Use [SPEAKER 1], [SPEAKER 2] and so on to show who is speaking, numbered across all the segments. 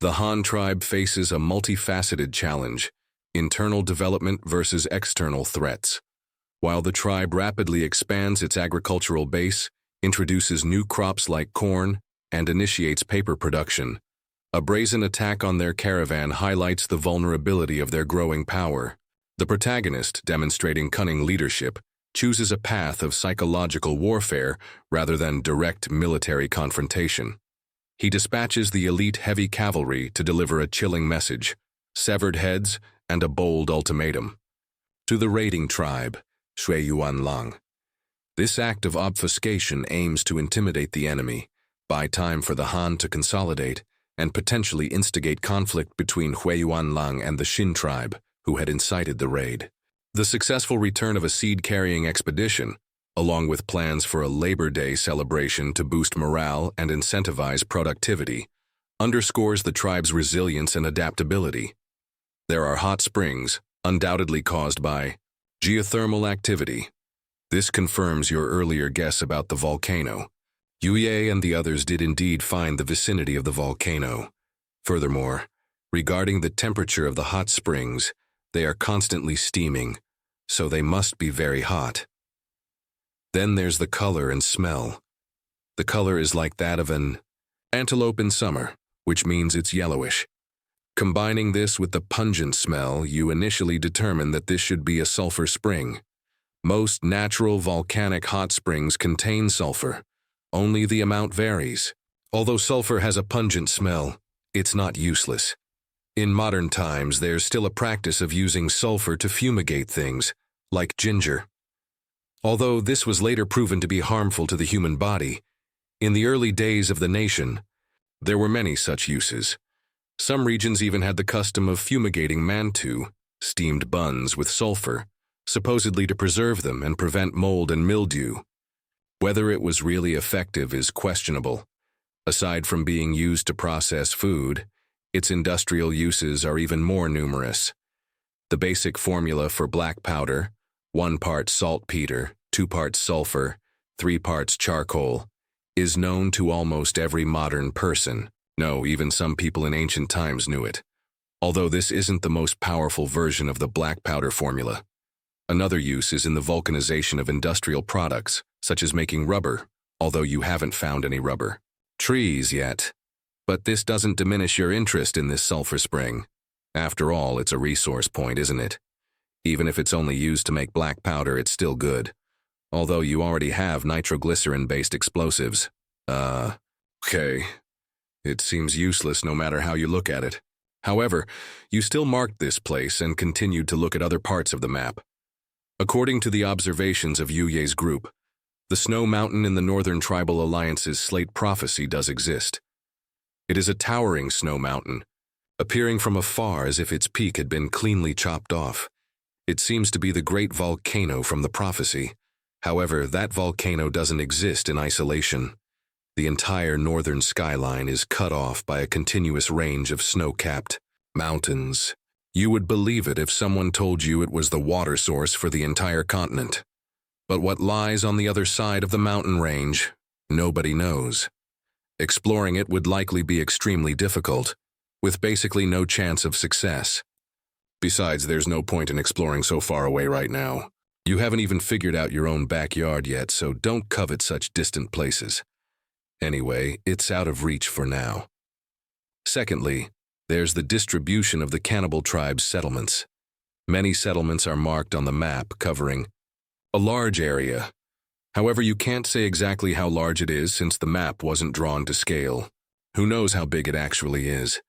[SPEAKER 1] The Han tribe faces a multifaceted challenge: internal development versus external threats. While the tribe rapidly expands its agricultural base, introduces new crops like corn, and initiates paper production, a brazen attack on their caravan highlights the vulnerability of their growing power. The protagonist, demonstrating cunning leadership, chooses a path of psychological warfare rather than direct military confrontation. He dispatches the elite heavy cavalry to deliver a chilling message, severed heads, and a bold ultimatum. To the raiding tribe, Shui Yuan Lang. This act of obfuscation aims to intimidate the enemy, buy time for the Han to consolidate, and potentially instigate conflict between Huiyuan Lang and the Xin tribe, who had incited the raid. The successful return of a seed-carrying expedition, along with plans for a Labor Day celebration to boost morale and incentivize productivity, underscores the tribe's resilience and adaptability. There are hot springs, undoubtedly caused by geothermal activity. This confirms your earlier guess about the volcano. Yu and the others did indeed find the vicinity of the volcano. Furthermore, regarding the temperature of the hot springs, they are constantly steaming, so they must be very hot. Then there's the color and smell. The color is like that of an antelope in summer, which means it's yellowish. Combining this with the pungent smell, you initially determine that this should be a sulfur spring. Most natural volcanic hot springs contain sulfur. Only the amount varies. Although sulfur has a pungent smell, it's not useless. In modern times, there's still a practice of using sulfur to fumigate things, like ginger. Although this was later proven to be harmful to the human body, in the early days of the nation, there were many such uses. Some regions even had the custom of fumigating mantu, steamed buns, with sulfur, supposedly to preserve them and prevent mold and mildew. Whether it was really effective is questionable. Aside from being used to process food, its industrial uses are even more numerous. The basic formula for black powder, 1 part saltpeter, 2 parts sulfur, 3 parts charcoal, is known to almost every modern person. No, even some people in ancient times knew it. Although this isn't the most powerful version of the black powder formula. Another use is in the vulcanization of industrial products, such as making rubber, although you haven't found any rubber trees yet. But this doesn't diminish your interest in this sulfur spring. After all, it's a resource point, isn't it? Even if it's only used to make black powder, it's still good. Although you already have nitroglycerin-based explosives. Okay. It seems useless no matter how you look at it. However, you still marked this place and continued to look at other parts of the map. According to the observations of Yuye's group, the snow mountain in the Northern Tribal Alliance's slate prophecy does exist. It is a towering snow mountain, appearing from afar as if its peak had been cleanly chopped off. It seems to be the great volcano from the prophecy. However, that volcano doesn't exist in isolation. The entire northern skyline is cut off by a continuous range of snow-capped mountains. You would believe it if someone told you it was the water source for the entire continent. But what lies on the other side of the mountain range, nobody knows. Exploring it would likely be extremely difficult, with basically no chance of success. Besides, there's no point in exploring so far away right now. You haven't even figured out your own backyard yet, so don't covet such distant places. Anyway, it's out of reach for now. Secondly, there's the distribution of the Cannibal tribe's settlements. Many settlements are marked on the map, covering a large area. However, you can't say exactly how large it is since the map wasn't drawn to scale. Who knows how big it actually is?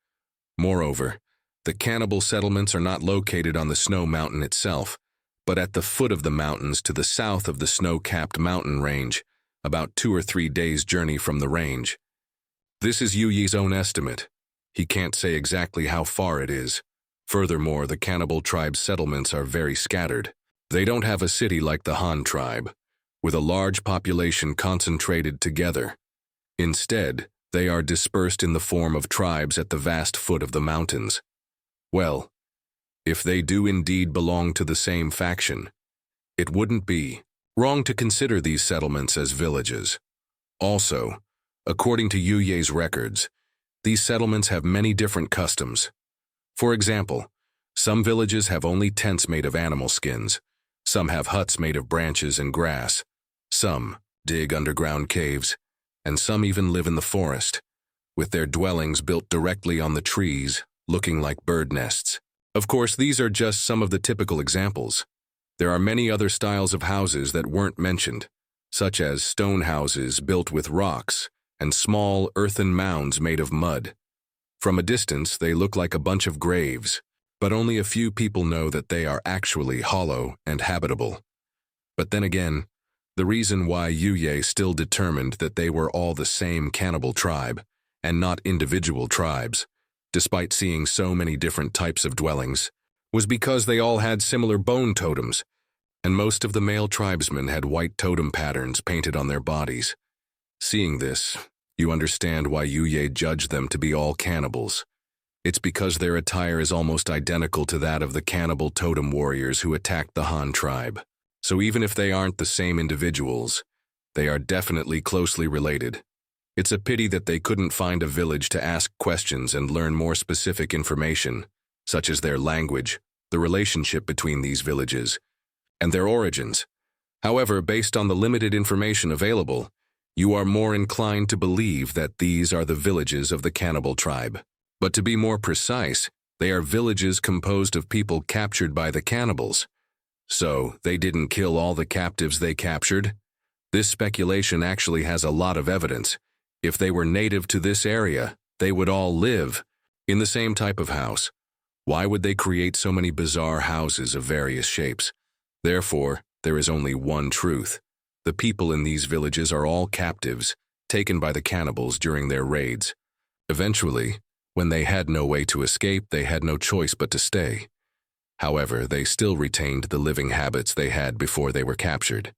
[SPEAKER 1] Moreover, the Cannibal settlements are not located on the snow mountain itself, but at the foot of the mountains to the south of the snow-capped mountain range, about 2 or 3 days' journey from the range. This is Yuyi's own estimate. He can't say exactly how far it is. Furthermore, the Cannibal tribe's settlements are very scattered. They don't have a city like the Han tribe, with a large population concentrated together. Instead, they are dispersed in the form of tribes at the vast foot of the mountains. Well, if they do indeed belong to the same faction, it wouldn't be wrong to consider these settlements as villages. Also, according to Yuye's records, These settlements have many different customs. For example, some villages have only tents made of animal skins, some have huts made of branches and grass, some dig underground caves, and some even live in the forest, with their dwellings built directly on the trees, looking like bird nests. Of course, these are just some of the typical examples. There are many other styles of houses that weren't mentioned, such as stone houses built with rocks and small earthen mounds made of mud. From a distance, they look like a bunch of graves, but only a few people know that they are actually hollow and habitable. But then again, the reason why Yuye still determined that they were all the same cannibal tribe, and not individual tribes, despite seeing so many different types of dwellings, was because they all had similar bone totems, and most of the male tribesmen had white totem patterns painted on their bodies. Seeing this, you understand why Yuye judged them to be all cannibals. It's because their attire is almost identical to that of the cannibal totem warriors who attacked the Han tribe. So even if they aren't the same individuals, they are definitely closely related. It's a pity that they couldn't find a village to ask questions and learn more specific information, such as their language, the relationship between these villages, and their origins. However, based on the limited information available, you are more inclined to believe that these are the villages of the cannibal tribe. But to be more precise, they are villages composed of people captured by the cannibals. So, they didn't kill all the captives they captured? This speculation actually has a lot of evidence. If they were native to this area, they would all live in the same type of house. Why would they create so many bizarre houses of various shapes? Therefore, there is only one truth. The people in these villages are all captives, taken by the cannibals during their raids. Eventually, when they had no way to escape, they had no choice but to stay. However, they still retained the living habits they had before they were captured.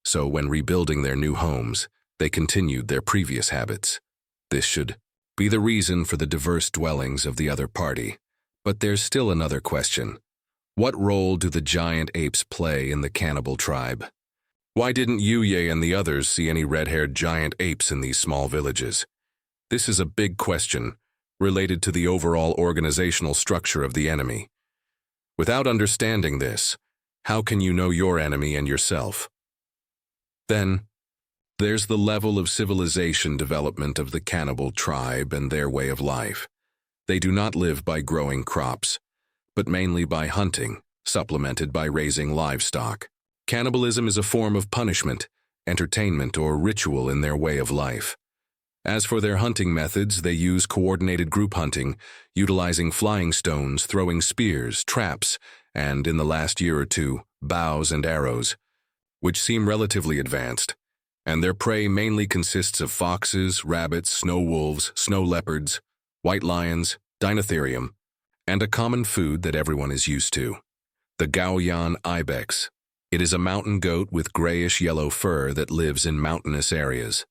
[SPEAKER 1] So when rebuilding their new homes, they continued their previous habits. This should be the reason for the diverse dwellings of the other party. But there's still another question. What role do the giant apes play in the cannibal tribe? Why didn't Yuye and the others see any red-haired giant apes in these small villages? This is a big question, related to the overall organizational structure of the enemy. Without understanding this, how can you know your enemy and yourself? Then, there's the level of civilization development of the cannibal tribe and their way of life. They do not live by growing crops, but mainly by hunting, supplemented by raising livestock. Cannibalism is a form of punishment, entertainment, or ritual in their way of life. As for their hunting methods, they use coordinated group hunting, utilizing flying stones, throwing spears, traps, and, in the last year or two, bows and arrows, which seem relatively advanced. And their prey mainly consists of foxes, rabbits, snow wolves, snow leopards, white lions, Dinotherium, and a common food that everyone is used to, the Gaoyan ibex. It is a mountain goat with grayish-yellow fur that lives in mountainous areas.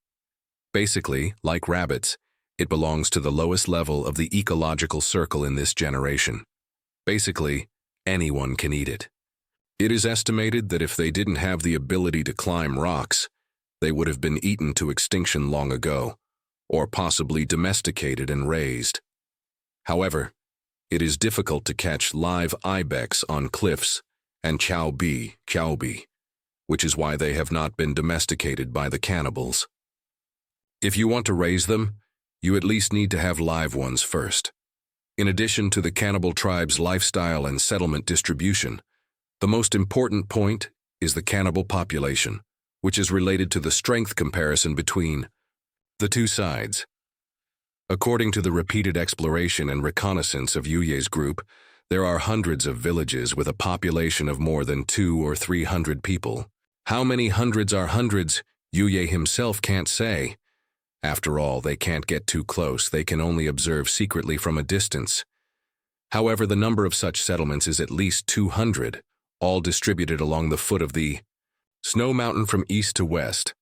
[SPEAKER 1] Basically, like rabbits, it belongs to the lowest level of the ecological circle in this generation. Basically, anyone can eat it. It is estimated that if they didn't have the ability to climb rocks, they would have been eaten to extinction long ago, or possibly domesticated and raised. However, it is difficult to catch live ibex on cliffs and chaobi, which is why they have not been domesticated by the cannibals. If you want to raise them, you at least need to have live ones first. In addition to the cannibal tribe's lifestyle and settlement distribution, the most important point is the cannibal population, which is related to the strength comparison between the two sides. According to the repeated exploration and reconnaissance of Yuye's group, there are hundreds of villages with a population of more than 200 or 300 people. How many hundreds are hundreds, Yuye himself can't say. After all, they can't get too close, they can only observe secretly from a distance. However, the number of such settlements is at least 200, all distributed along the foot of the snow mountain from east to west.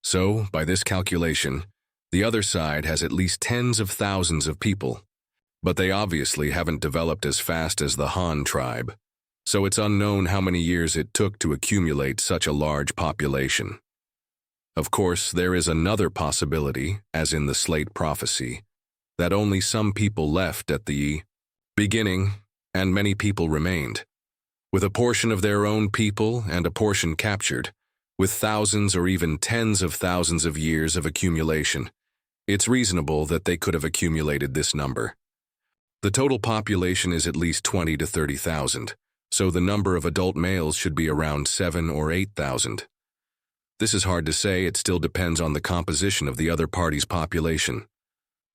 [SPEAKER 1] So, by this calculation, the other side has at least tens of thousands of people. But they obviously haven't developed as fast as the Han tribe, so it's unknown how many years it took to accumulate such a large population. Of course, there is another possibility, as in the Slate prophecy, that only some people left at the beginning, and many people remained, with a portion of their own people and a portion captured, with thousands or even tens of thousands of years of accumulation. It's reasonable that they could have accumulated this number. The total population is at least 20 to 30,000, so the number of adult males should be around 7 or 8,000. This is hard to say, it still depends on the composition of the other party's population.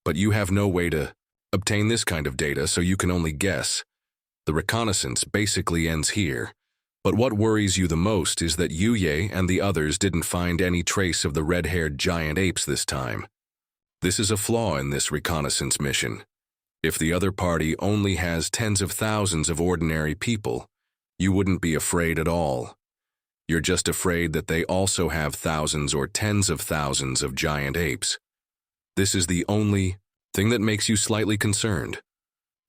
[SPEAKER 1] But you have no way to obtain this kind of data, so you can only guess. The reconnaissance basically ends here. But what worries you the most is that Yuye and the others didn't find any trace of the red-haired giant apes this time. This is a flaw in this reconnaissance mission. If the other party only has tens of thousands of ordinary people, you wouldn't be afraid at all. You're just afraid that they also have thousands or tens of thousands of giant apes. This is the only thing that makes you slightly concerned.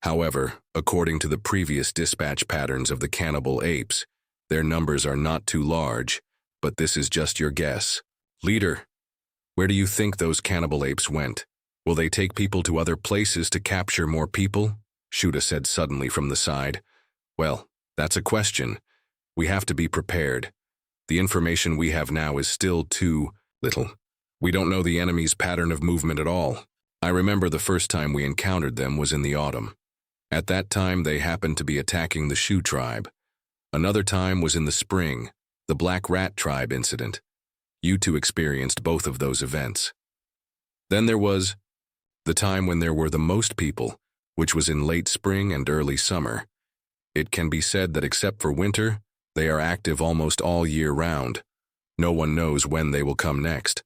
[SPEAKER 1] However, according to the previous dispatch patterns of the cannibal apes, their numbers are not too large, but this is just your guess. Leader, where do you think those cannibal apes went? Will they take people to other places to capture more people? Shuda said suddenly from the side. Well, that's a question. We have to be prepared. The information we have now is still too little. We don't know the enemy's pattern of movement at all. I remember the first time we encountered them was in the autumn. At that time, they happened to be attacking the Shu tribe. Another time was in the spring, the Black Rat tribe incident. You two experienced both of those events. Then there was the time when there were the most people, which was in late spring and early summer. It can be said that except for winter, they are active almost all year round. No one knows when they will come next.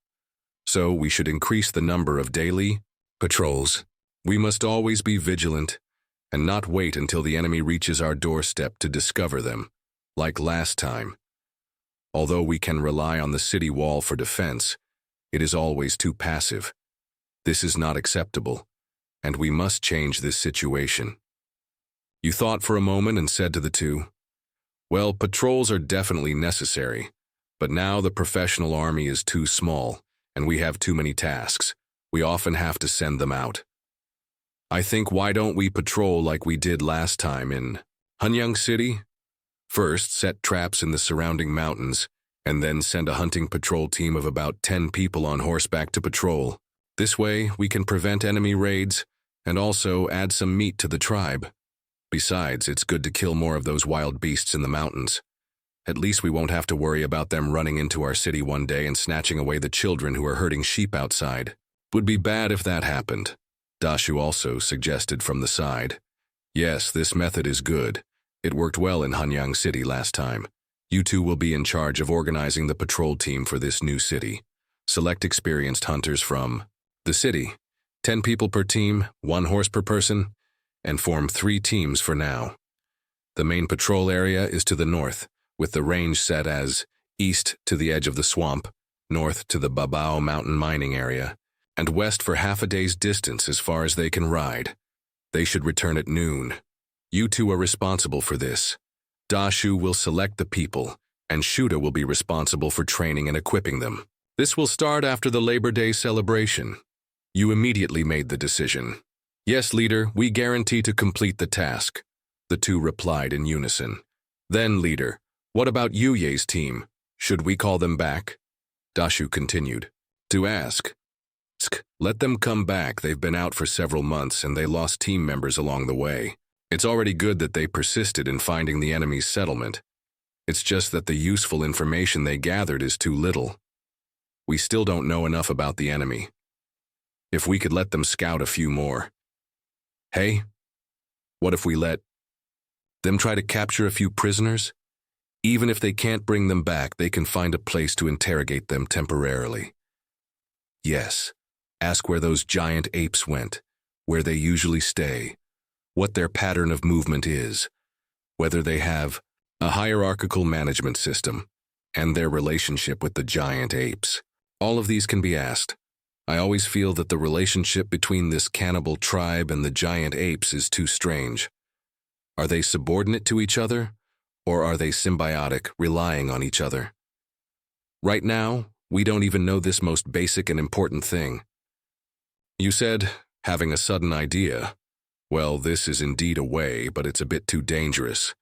[SPEAKER 1] So we should increase the number of daily patrols. We must always be vigilant and not wait until the enemy reaches our doorstep to discover them, like last time. Although we can rely on the city wall for defense, it is always too passive. This is not acceptable, and we must change this situation. You thought for a moment and said to the two, well, patrols are definitely necessary, but now the professional army is too small, and we have too many tasks. We often have to send them out. I think, why don't we patrol like we did last time in Hanyang City? First, set traps in the surrounding mountains, and then send a hunting patrol team of about 10 people on horseback to patrol. This way, we can prevent enemy raids and also add some meat to the tribe. Besides, it's good to kill more of those wild beasts in the mountains. At least we won't have to worry about them running into our city one day and snatching away the children who are herding sheep outside. Would be bad if that happened. Dashu also suggested from the side. Yes, this method is good. It worked well in Hanyang City last time. You two will be in charge of organizing the patrol team for this new city. Select experienced hunters from the city. 10 people per team, 1 horse per person, and form 3 teams for now. The main patrol area is to the north, with the range set as east to the edge of the swamp, north to the Babao mountain mining area, and west for half a day's distance as far as they can ride. They should return at noon. You two are responsible for this. Dashu will select the people, and Shuda will be responsible for training and equipping them. This will start after the Labor Day celebration. You immediately made the decision. Yes, leader, we guarantee to complete the task. The two replied in unison. Then, leader, what about Yuye's team? Should we call them back? Dashu continued. To ask. Let them come back. They've been out for several months and they lost team members along the way. It's already good that they persisted in finding the enemy's settlement. It's just that the useful information they gathered is too little. We still don't know enough about the enemy. If we could let them scout a few more. Hey, what if we let them try to capture a few prisoners? Even if they can't bring them back, they can find a place to interrogate them temporarily. Yes, ask where those giant apes went, where they usually stay, what their pattern of movement is, whether they have a hierarchical management system, and their relationship with the giant apes. All of these can be asked. I always feel that the relationship between this cannibal tribe and the giant apes is too strange. Are they subordinate to each other, or are they symbiotic, relying on each other? Right now, we don't even know this most basic and important thing. You said, having a sudden idea. Well, this is indeed a way, but it's a bit too dangerous.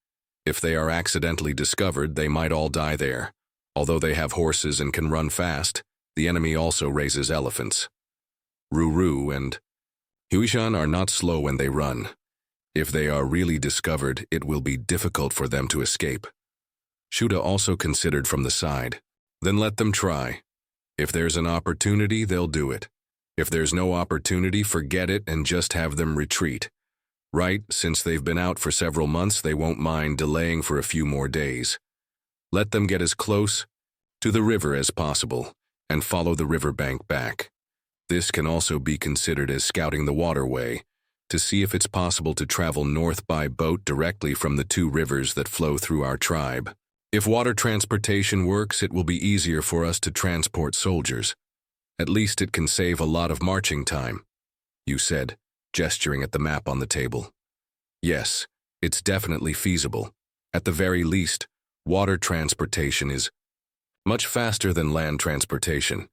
[SPEAKER 1] If they are accidentally discovered, they might all die there. Although they have horses and can run fast, the enemy also raises elephants. Ruru and Huishan are not slow when they run. If they are really discovered, it will be difficult for them to escape. Shuda also considered from the side. Then let them try. If there's an opportunity, they'll do it. If there's no opportunity, forget it and just have them retreat. Right, since they've been out for several months, they won't mind delaying for a few more days. Let them get as close to the river as possible and follow the riverbank back. This can also be considered as scouting the waterway to see if it's possible to travel north by boat directly from the two rivers that flow through our tribe. If water transportation works, it will be easier for us to transport soldiers. At least it can save a lot of marching time, you said, gesturing at the map on the table. Yes, it's definitely feasible. At the very least, water transportation is much faster than land transportation.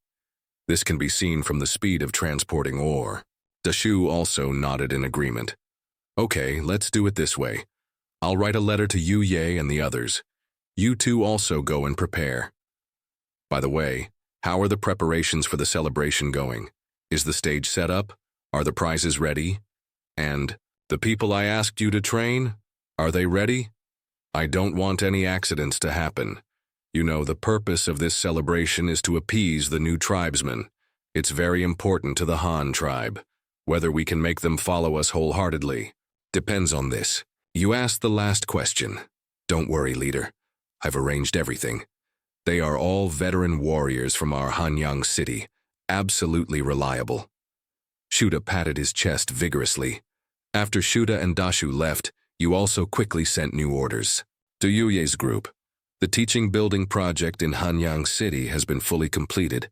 [SPEAKER 1] This can be seen from the speed of transporting ore. Dashu also nodded in agreement. Okay, let's do it this way. I'll write a letter to Yu Ye and the others. You two also go and prepare. By the way, how are the preparations for the celebration going? Is the stage set up? Are the prizes ready? And the people I asked you to train, are they ready? I don't want any accidents to happen. You know, the purpose of this celebration is to appease the new tribesmen. It's very important to the Han tribe. Whether we can make them follow us wholeheartedly depends on this. You asked the last question. Don't worry, leader. I've arranged everything. They are all veteran warriors from our Hanyang city, absolutely reliable. Shuda patted his chest vigorously. After Shuda and Dashu left, you also quickly sent new orders. To Yuye's group, the teaching building project in Hanyang City has been fully completed,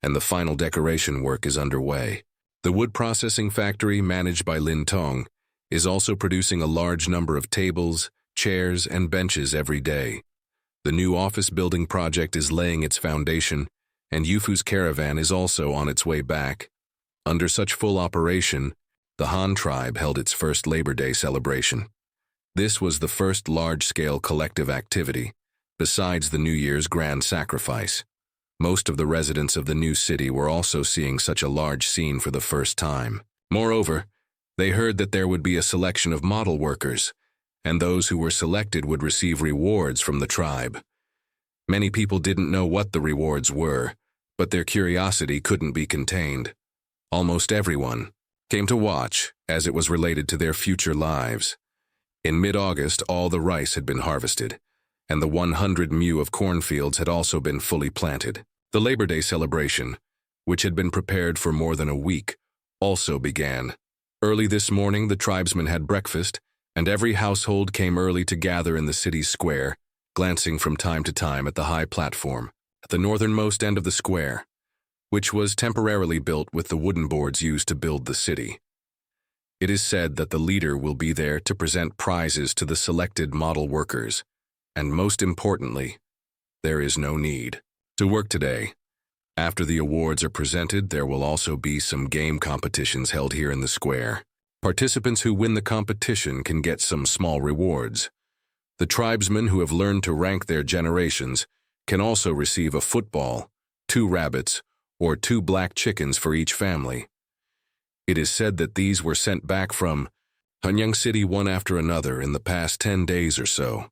[SPEAKER 1] and the final decoration work is underway. The wood processing factory, managed by Lin Tong, is also producing a large number of tables, chairs, and benches every day. The new office building project is laying its foundation, and Yufu's caravan is also on its way back. Under such full operation, the Han tribe held its first Labor Day celebration. This was the first large-scale collective activity, besides the New Year's grand sacrifice. Most of the residents of the new city were also seeing such a large scene for the first time. Moreover, they heard that there would be a selection of model workers, and those who were selected would receive rewards from the tribe. Many people didn't know what the rewards were, but their curiosity couldn't be contained. Almost everyone came to watch, as it was related to their future lives. In mid-August, all the rice had been harvested, and the 100 mu of cornfields had also been fully planted. The Labor Day celebration, which had been prepared for more than a week, also began. Early this morning, the tribesmen had breakfast, and every household came early to gather in the city's square, glancing from time to time at the high platform at the northernmost end of the square, which was temporarily built with the wooden boards used to build the city. It is said that the leader will be there to present prizes to the selected model workers, and most importantly, there is no need to work today. After the awards are presented, there will also be some game competitions held here in the square. Participants who win the competition can get some small rewards. The tribesmen who have learned to rank their generations can also receive a football, 2 rabbits, or 2 black chickens for each family. It is said that these were sent back from Hanyang City one after another in the past 10 days or so.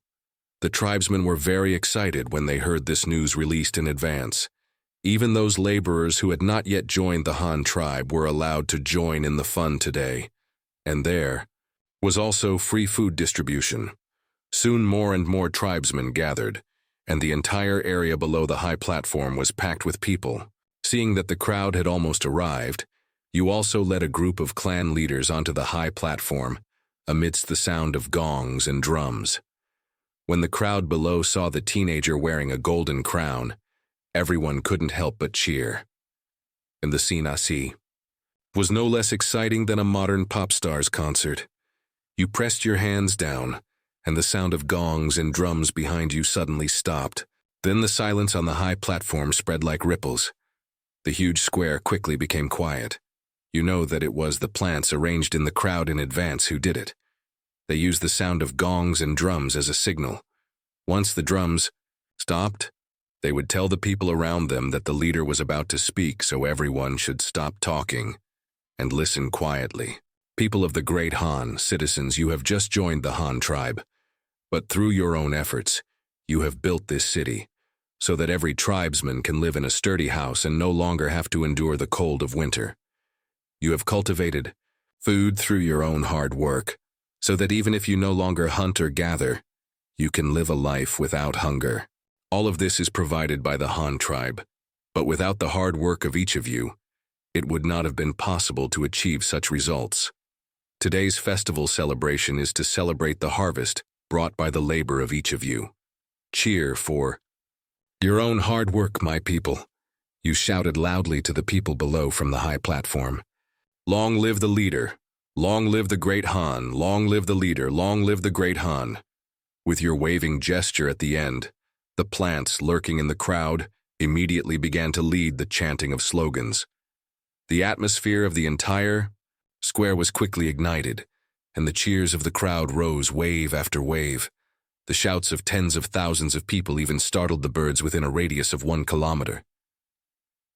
[SPEAKER 1] The tribesmen were very excited when they heard this news released in advance. Even those laborers who had not yet joined the Han tribe were allowed to join in the fun today. And there was also free food distribution. Soon more and more tribesmen gathered, and the entire area below the high platform was packed with people. Seeing that the crowd had almost arrived, you also led a group of clan leaders onto the high platform, amidst the sound of gongs and drums. When the crowd below saw the teenager wearing a golden crown, everyone couldn't help but cheer. And the scene was no less exciting than a modern pop star's concert. You pressed your hands down, and the sound of gongs and drums behind you suddenly stopped. Then the silence on the high platform spread like ripples. The huge square quickly became quiet. You know that it was the plants arranged in the crowd in advance who did it. They used the sound of gongs and drums as a signal. Once the drums stopped, they would tell the people around them that the leader was about to speak, so everyone should stop talking and listen quietly. People of the Great Han, citizens, you have just joined the Han tribe, but through your own efforts, you have built this city so that every tribesman can live in a sturdy house and no longer have to endure the cold of winter. You have cultivated food through your own hard work, so that even if you no longer hunt or gather, you can live a life without hunger. All of this is provided by the Han tribe, but without the hard work of each of you, it would not have been possible to achieve such results. Today's festival celebration is to celebrate the harvest brought by the labor of each of you. Cheer for your own hard work, my people. You shouted loudly to the people below from the high platform. Long live the leader. Long live the great Han. Long live the leader. Long live the great Han. With your waving gesture at the end, the plants lurking in the crowd immediately began to lead the chanting of slogans. The atmosphere of the entire square was quickly ignited, and the cheers of the crowd rose wave after wave. The shouts of tens of thousands of people even startled the birds within a radius of 1 kilometer.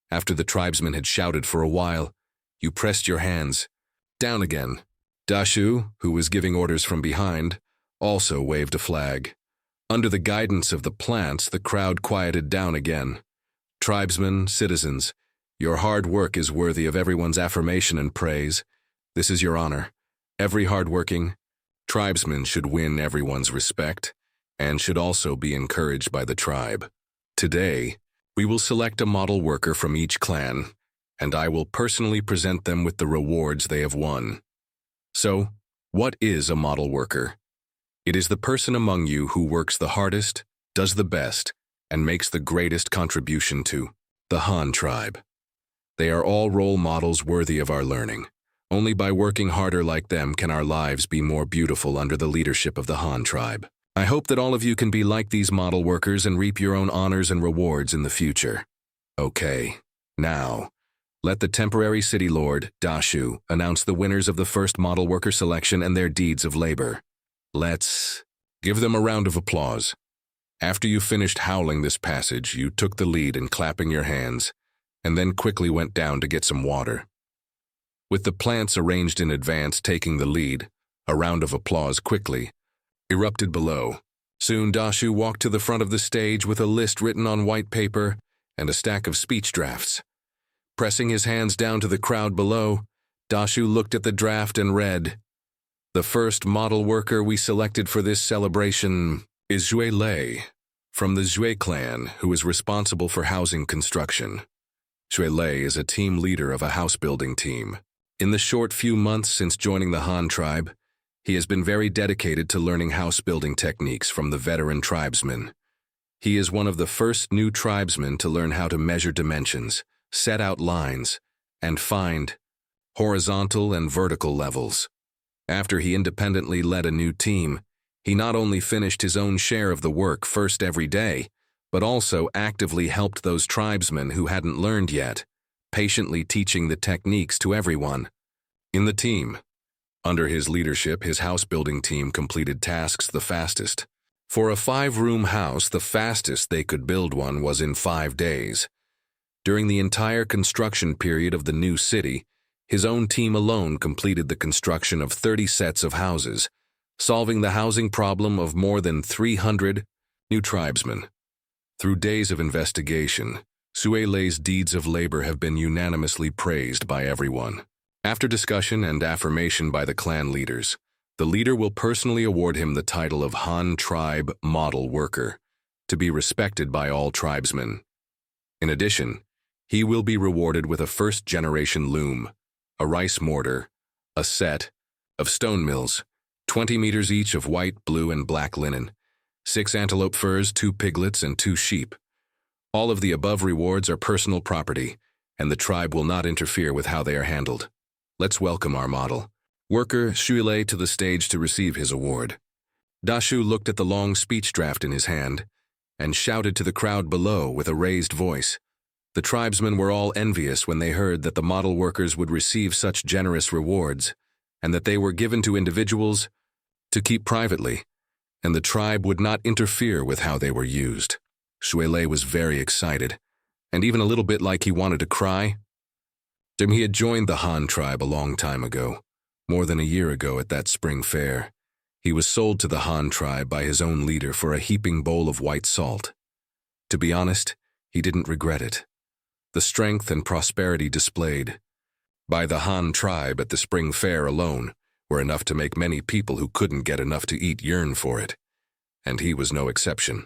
[SPEAKER 1] After the tribesmen had shouted for a while, you pressed your hands down again. Dashu, who was giving orders from behind, also waved a flag. Under the guidance of the plants, the crowd quieted down again. Tribesmen, citizens, your hard work is worthy of everyone's affirmation and praise. This is your honor. Every hardworking tribesman should win everyone's respect and should also be encouraged by the tribe. Today, we will select a model worker from each clan, and I will personally present them with the rewards they have won. So, what is a model worker? It is the person among you who works the hardest, does the best, and makes the greatest contribution to the Han tribe. They are all role models worthy of our learning. Only by working harder like them can our lives be more beautiful under the leadership of the Han tribe. I hope that all of you can be like these model workers and reap your own honors and rewards in the future. Okay, now, let the temporary city lord, Dashu, announce the winners of the first model worker selection and their deeds of labor. Let's give them a round of applause. After you finished howling this passage, you took the lead in clapping your hands, and then quickly went down to get some water. With the plants arranged in advance taking the lead, a round of applause quickly erupted below. Soon Dashu walked to the front of the stage with a list written on white paper and a stack of speech drafts. Pressing his hands down to the crowd below, Dashu looked at the draft and read, "The first model worker we selected for this celebration is Zhui Lei, from the Zhui clan, who is responsible for housing construction. Zhui Lei is a team leader of a house-building team. In the short few months since joining the Han tribe, he has been very dedicated to learning house-building techniques from the veteran tribesmen. He is one of the first new tribesmen to learn how to measure dimensions, set out lines, and find horizontal and vertical levels. After he independently led a new team, he not only finished his own share of the work first every day, but also actively helped those tribesmen who hadn't learned yet, patiently teaching the techniques to everyone in the team. Under his leadership, his house-building team completed tasks the fastest. For a 5-room house, the fastest they could build one was in 5 days. During the entire construction period of the new city, his own team alone completed the construction of 30 sets of houses, solving the housing problem of more than 300 new tribesmen. Through days of investigation, Zhui Lei's deeds of labor have been unanimously praised by everyone. After discussion and affirmation by the clan leaders, the leader will personally award him the title of Han Tribe Model Worker, to be respected by all tribesmen. In addition, he will be rewarded with a first-generation loom, a rice mortar, a set of stone mills, 20 meters each of white, blue, and black linen, 6 antelope furs, 2 piglets, and 2 sheep. All of the above rewards are personal property, and the tribe will not interfere with how they are handled. Let's welcome our model worker Zhui Lei to the stage to receive his award. Dashu looked at the long speech draft in his hand and shouted to the crowd below with a raised voice, The tribesmen were all envious when they heard that the model workers would receive such generous rewards, and that they were given to individuals to keep privately, and the tribe would not interfere with how they were used. Shuilei was very excited, and even a little bit like he wanted to cry. He had joined the Han tribe a long time ago, more than a year ago at that spring fair. He was sold to the Han tribe by his own leader for a heaping bowl of white salt. To be honest, he didn't regret it. The strength and prosperity displayed by the Han tribe at the spring fair alone were enough to make many people who couldn't get enough to eat yearn for it, and he was no exception.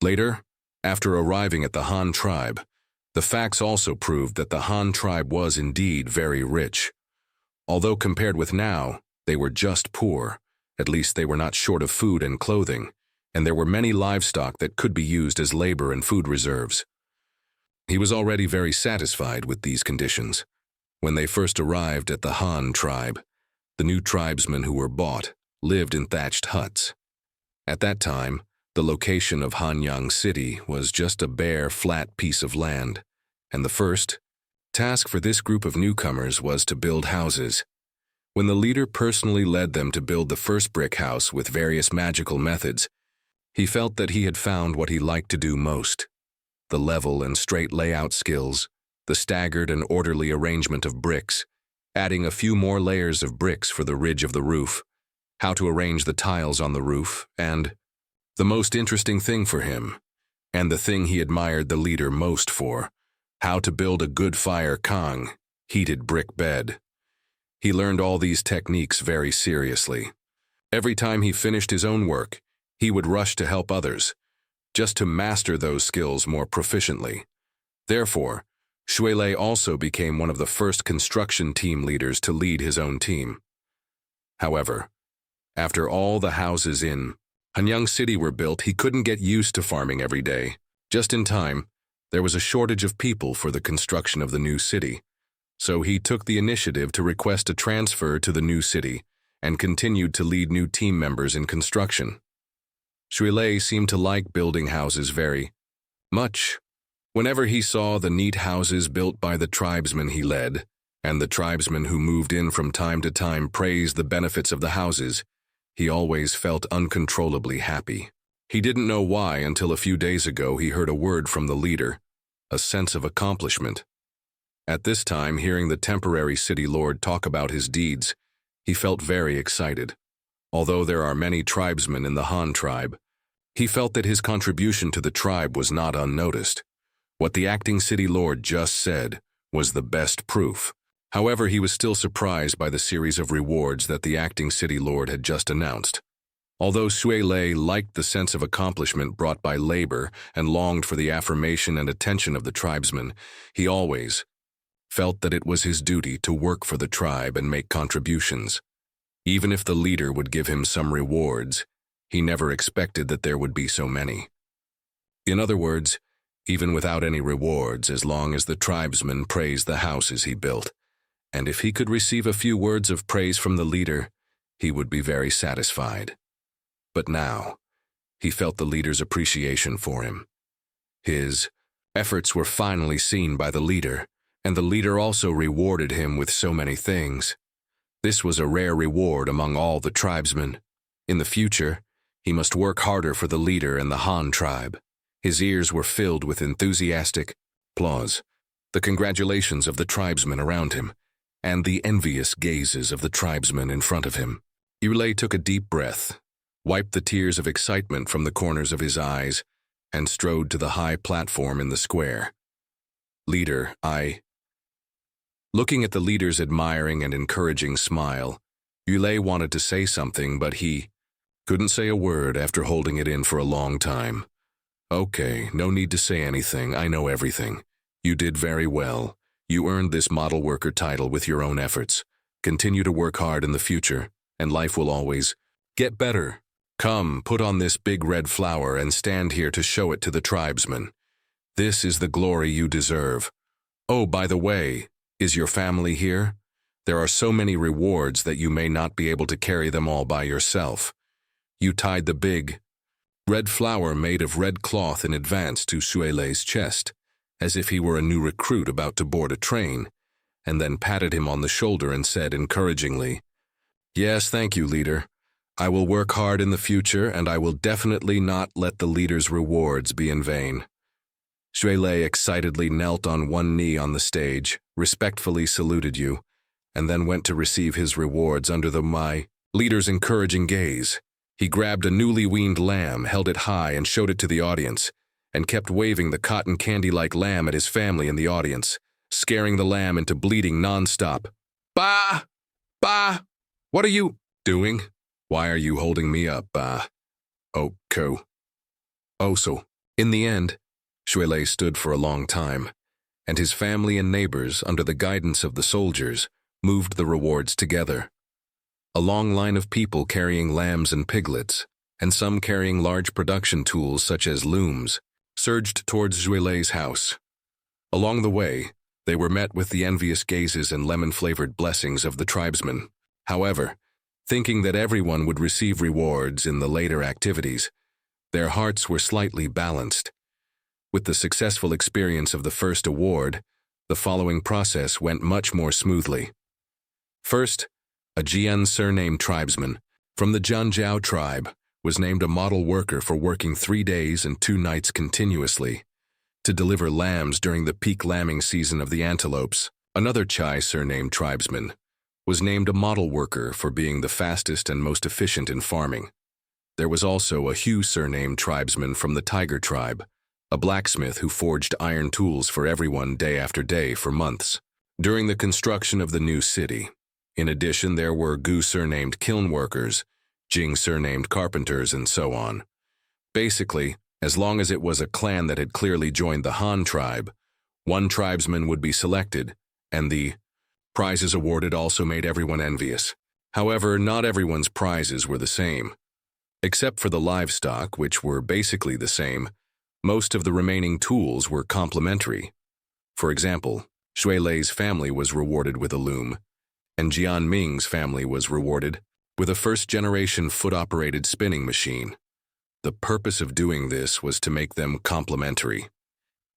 [SPEAKER 1] Later, after arriving at the Han tribe, the facts also proved that the Han tribe was indeed very rich. Although compared with now, they were just poor. At least they were not short of food and clothing, and there were many livestock that could be used as labor and food reserves. He was already very satisfied with these conditions. When they first arrived at the Han tribe, the new tribesmen who were bought lived in thatched huts. At that time, the location of Hanyang City was just a bare, flat piece of land, and the first task for this group of newcomers was to build houses. When the leader personally led them to build the first brick house with various magical methods, he felt that he had found what he liked to do most. The level and straight layout skills, the staggered and orderly arrangement of bricks, adding a few more layers of bricks for the ridge of the roof, how to arrange the tiles on the roof, and the most interesting thing for him, and the thing he admired the leader most for, how to build a good fire kang, heated brick bed. He learned all these techniques very seriously. Every time he finished his own work, he would rush to help others, just to master those skills more proficiently. Therefore, Shuilei also became one of the first construction team leaders to lead his own team. However, after all the houses in Hanyang City were built, he couldn't get used to farming every day. Just in time, there was a shortage of people for the construction of the new city, so he took the initiative to request a transfer to the new city and continued to lead new team members in construction. Shuilei seemed to like building houses very much. Whenever he saw the neat houses built by the tribesmen he led, and the tribesmen who moved in from time to time praised the benefits of the houses, he always felt uncontrollably happy. He didn't know why until a few days ago he heard a word from the leader, a sense of accomplishment. At this time, hearing the temporary city lord talk about his deeds, he felt very excited. Although there are many tribesmen in the Han tribe, he felt that his contribution to the tribe was not unnoticed. What the acting city lord just said was the best proof. However, he was still surprised by the series of rewards that the acting city lord had just announced. Although Shuilei liked the sense of accomplishment brought by labor and longed for the affirmation and attention of the tribesmen, he always felt that it was his duty to work for the tribe and make contributions. Even if the leader would give him some rewards, he never expected that there would be so many. In other words, even without any rewards, as long as the tribesmen praised the houses he built, and if he could receive a few words of praise from the leader, he would be very satisfied. But now, he felt the leader's appreciation for him. His efforts were finally seen by the leader, and the leader also rewarded him with so many things. This was a rare reward among all the tribesmen. In the future, he must work harder for the leader and the Han tribe. His ears were filled with enthusiastic applause, the congratulations of the tribesmen around him, and the envious gazes of the tribesmen in front of him. Shuilei took a deep breath, wiped the tears of excitement from the corners of his eyes, and strode to the high platform in the square. Leader, Looking at the leader's admiring and encouraging smile, Shuilei wanted to say something, but he couldn't say a word after holding it in for a long time. Okay, no need to say anything, I know everything. You did very well. You earned this model worker title with your own efforts. Continue to work hard in the future, and life will always get better. Come, put on this big red flower and stand here to show it to the tribesmen. This is the glory you deserve. Oh, by the way, is your family here? There are so many rewards that you may not be able to carry them all by yourself. You tied the big red flower made of red cloth in advance to Shuilei's chest, as if he were a new recruit about to board a train, and then patted him on the shoulder and said encouragingly, "Yes, thank you, leader. I will work hard in the future, and I will definitely not let the leader's rewards be in vain." Shuilei excitedly knelt on one knee on the stage, respectfully saluted you, and then went to receive his rewards under the my leader's encouraging gaze. He grabbed a newly weaned lamb, held it high, and showed it to the audience, and kept waving the cotton candy-like lamb at his family in the audience, scaring the lamb into bleeding non-stop. "Bah! Bah! What are you doing? Why are you holding me up, bah? Oh, co." Oh, so, in the end, Shuilei stood for a long time, and his family and neighbors, under the guidance of the soldiers, moved the rewards together. A long line of people carrying lambs and piglets, and some carrying large production tools such as looms, surged towards Shuilei's house. Along the way, they were met with the envious gazes and lemon-flavored blessings of the tribesmen. However, thinking that everyone would receive rewards in the later activities, their hearts were slightly balanced. With the successful experience of the first award, the following process went much more smoothly. First, a Jian surnamed tribesman from the Jianjiao tribe was named a model worker for working 3 days and 2 nights continuously to deliver lambs during the peak lambing season of the antelopes. Another Chai surnamed tribesman was named a model worker for being the fastest and most efficient in farming. There was also a Hu surnamed tribesman from the Tiger tribe, a blacksmith who forged iron tools for everyone day after day for months during the construction of the new city. In addition, there were Gu surnamed kiln workers, Jing surnamed carpenters, and so on. Basically, as long as it was a clan that had clearly joined the Han tribe, one tribesman would be selected, and the prizes awarded also made everyone envious. However, not everyone's prizes were the same. Except for the livestock, which were basically the same, most of the remaining tools were complementary. For example, Shuilei's family was rewarded with a loom, and Jian Ming's family was rewarded with a first-generation foot-operated spinning machine. The purpose of doing this was to make them complementary.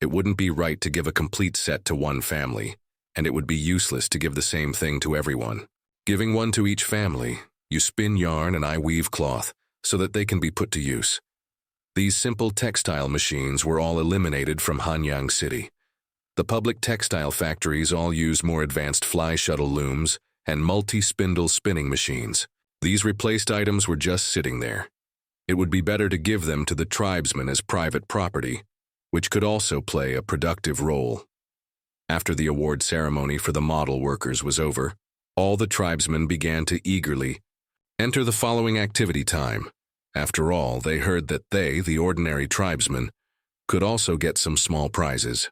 [SPEAKER 1] It wouldn't be right to give a complete set to one family, and it would be useless to give the same thing to everyone. Giving one to each family, you spin yarn and I weave cloth so that they can be put to use. These simple textile machines were all eliminated from Hanyang City. The public textile factories all used more advanced fly shuttle looms and multi-spindle spinning machines. These replaced items were just sitting there. It would be better to give them to the tribesmen as private property, which could also play a productive role. After the award ceremony for the model workers was over, all the tribesmen began to eagerly enter the following activity time. After all, they heard that they, the ordinary tribesmen, could also get some small prizes.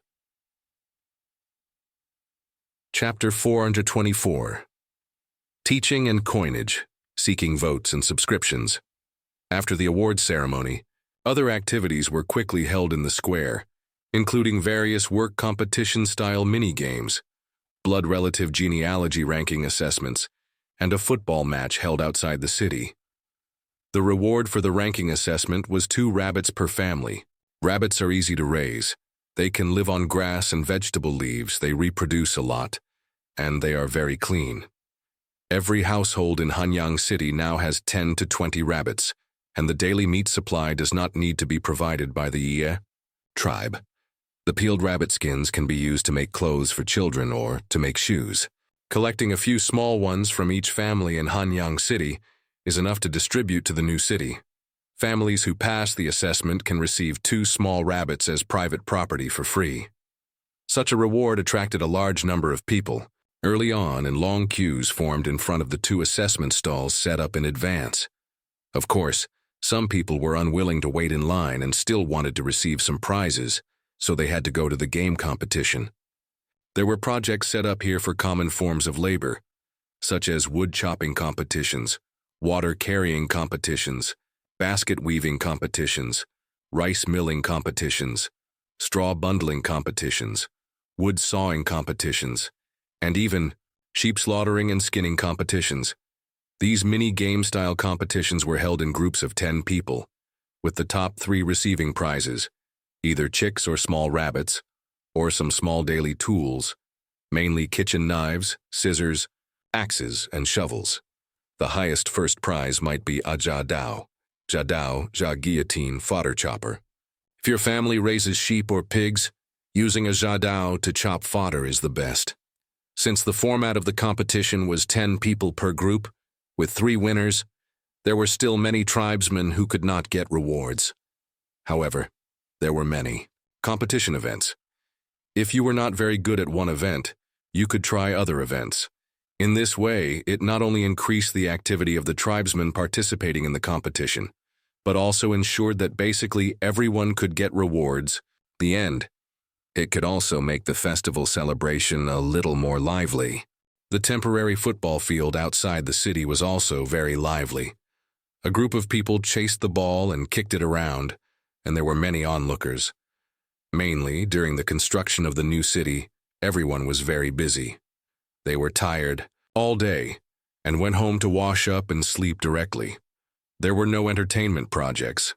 [SPEAKER 1] Chapter 424. Teaching and Coinage, Seeking Votes and Subscriptions. After the awards ceremony, other activities were quickly held in the square, including various work competition-style mini-games, blood relative genealogy ranking assessments, and a football match held outside the city. The reward for the ranking assessment was 2 rabbits per family. Rabbits are easy to raise. They can live on grass and vegetable leaves, they reproduce a lot, and they are very clean. Every household in Hanyang City now has 10 to 20 rabbits, and the daily meat supply does not need to be provided by the Ye tribe. The peeled rabbit skins can be used to make clothes for children or to make shoes. Collecting a few small ones from each family in Hanyang City is enough to distribute to the new city. Families who pass the assessment can receive 2 small rabbits as private property for free. Such a reward attracted a large number of people. Early on, and long queues formed in front of the 2 assessment stalls set up in advance. Of course, some people were unwilling to wait in line and still wanted to receive some prizes, so they had to go to the game competition. There were projects set up here for common forms of labor, such as wood chopping competitions, water carrying competitions, basket weaving competitions, rice milling competitions, straw bundling competitions, wood sawing competitions, and even sheep slaughtering and skinning competitions. These mini-game-style competitions were held in groups of 10 people, with the top 3 receiving prizes, either chicks or small rabbits, or some small daily tools, mainly kitchen knives, scissors, axes, and shovels. The highest first prize might be a jadao, guillotine fodder chopper. If your family raises sheep or pigs, using a jadao to chop fodder is the best. Since the format of the competition was 10 people per group, with 3 winners, there were still many tribesmen who could not get rewards. However, there were many competition events. If you were not very good at one event, you could try other events. In this way, it not only increased the activity of the tribesmen participating in the competition, but also ensured that basically everyone could get rewards. The end. It could also make the festival celebration a little more lively. The temporary football field outside the city was also very lively. A group of people chased the ball and kicked it around, and there were many onlookers. Mainly, during the construction of the new city, everyone was very busy. They were tired all day and went home to wash up and sleep directly. There were no entertainment projects.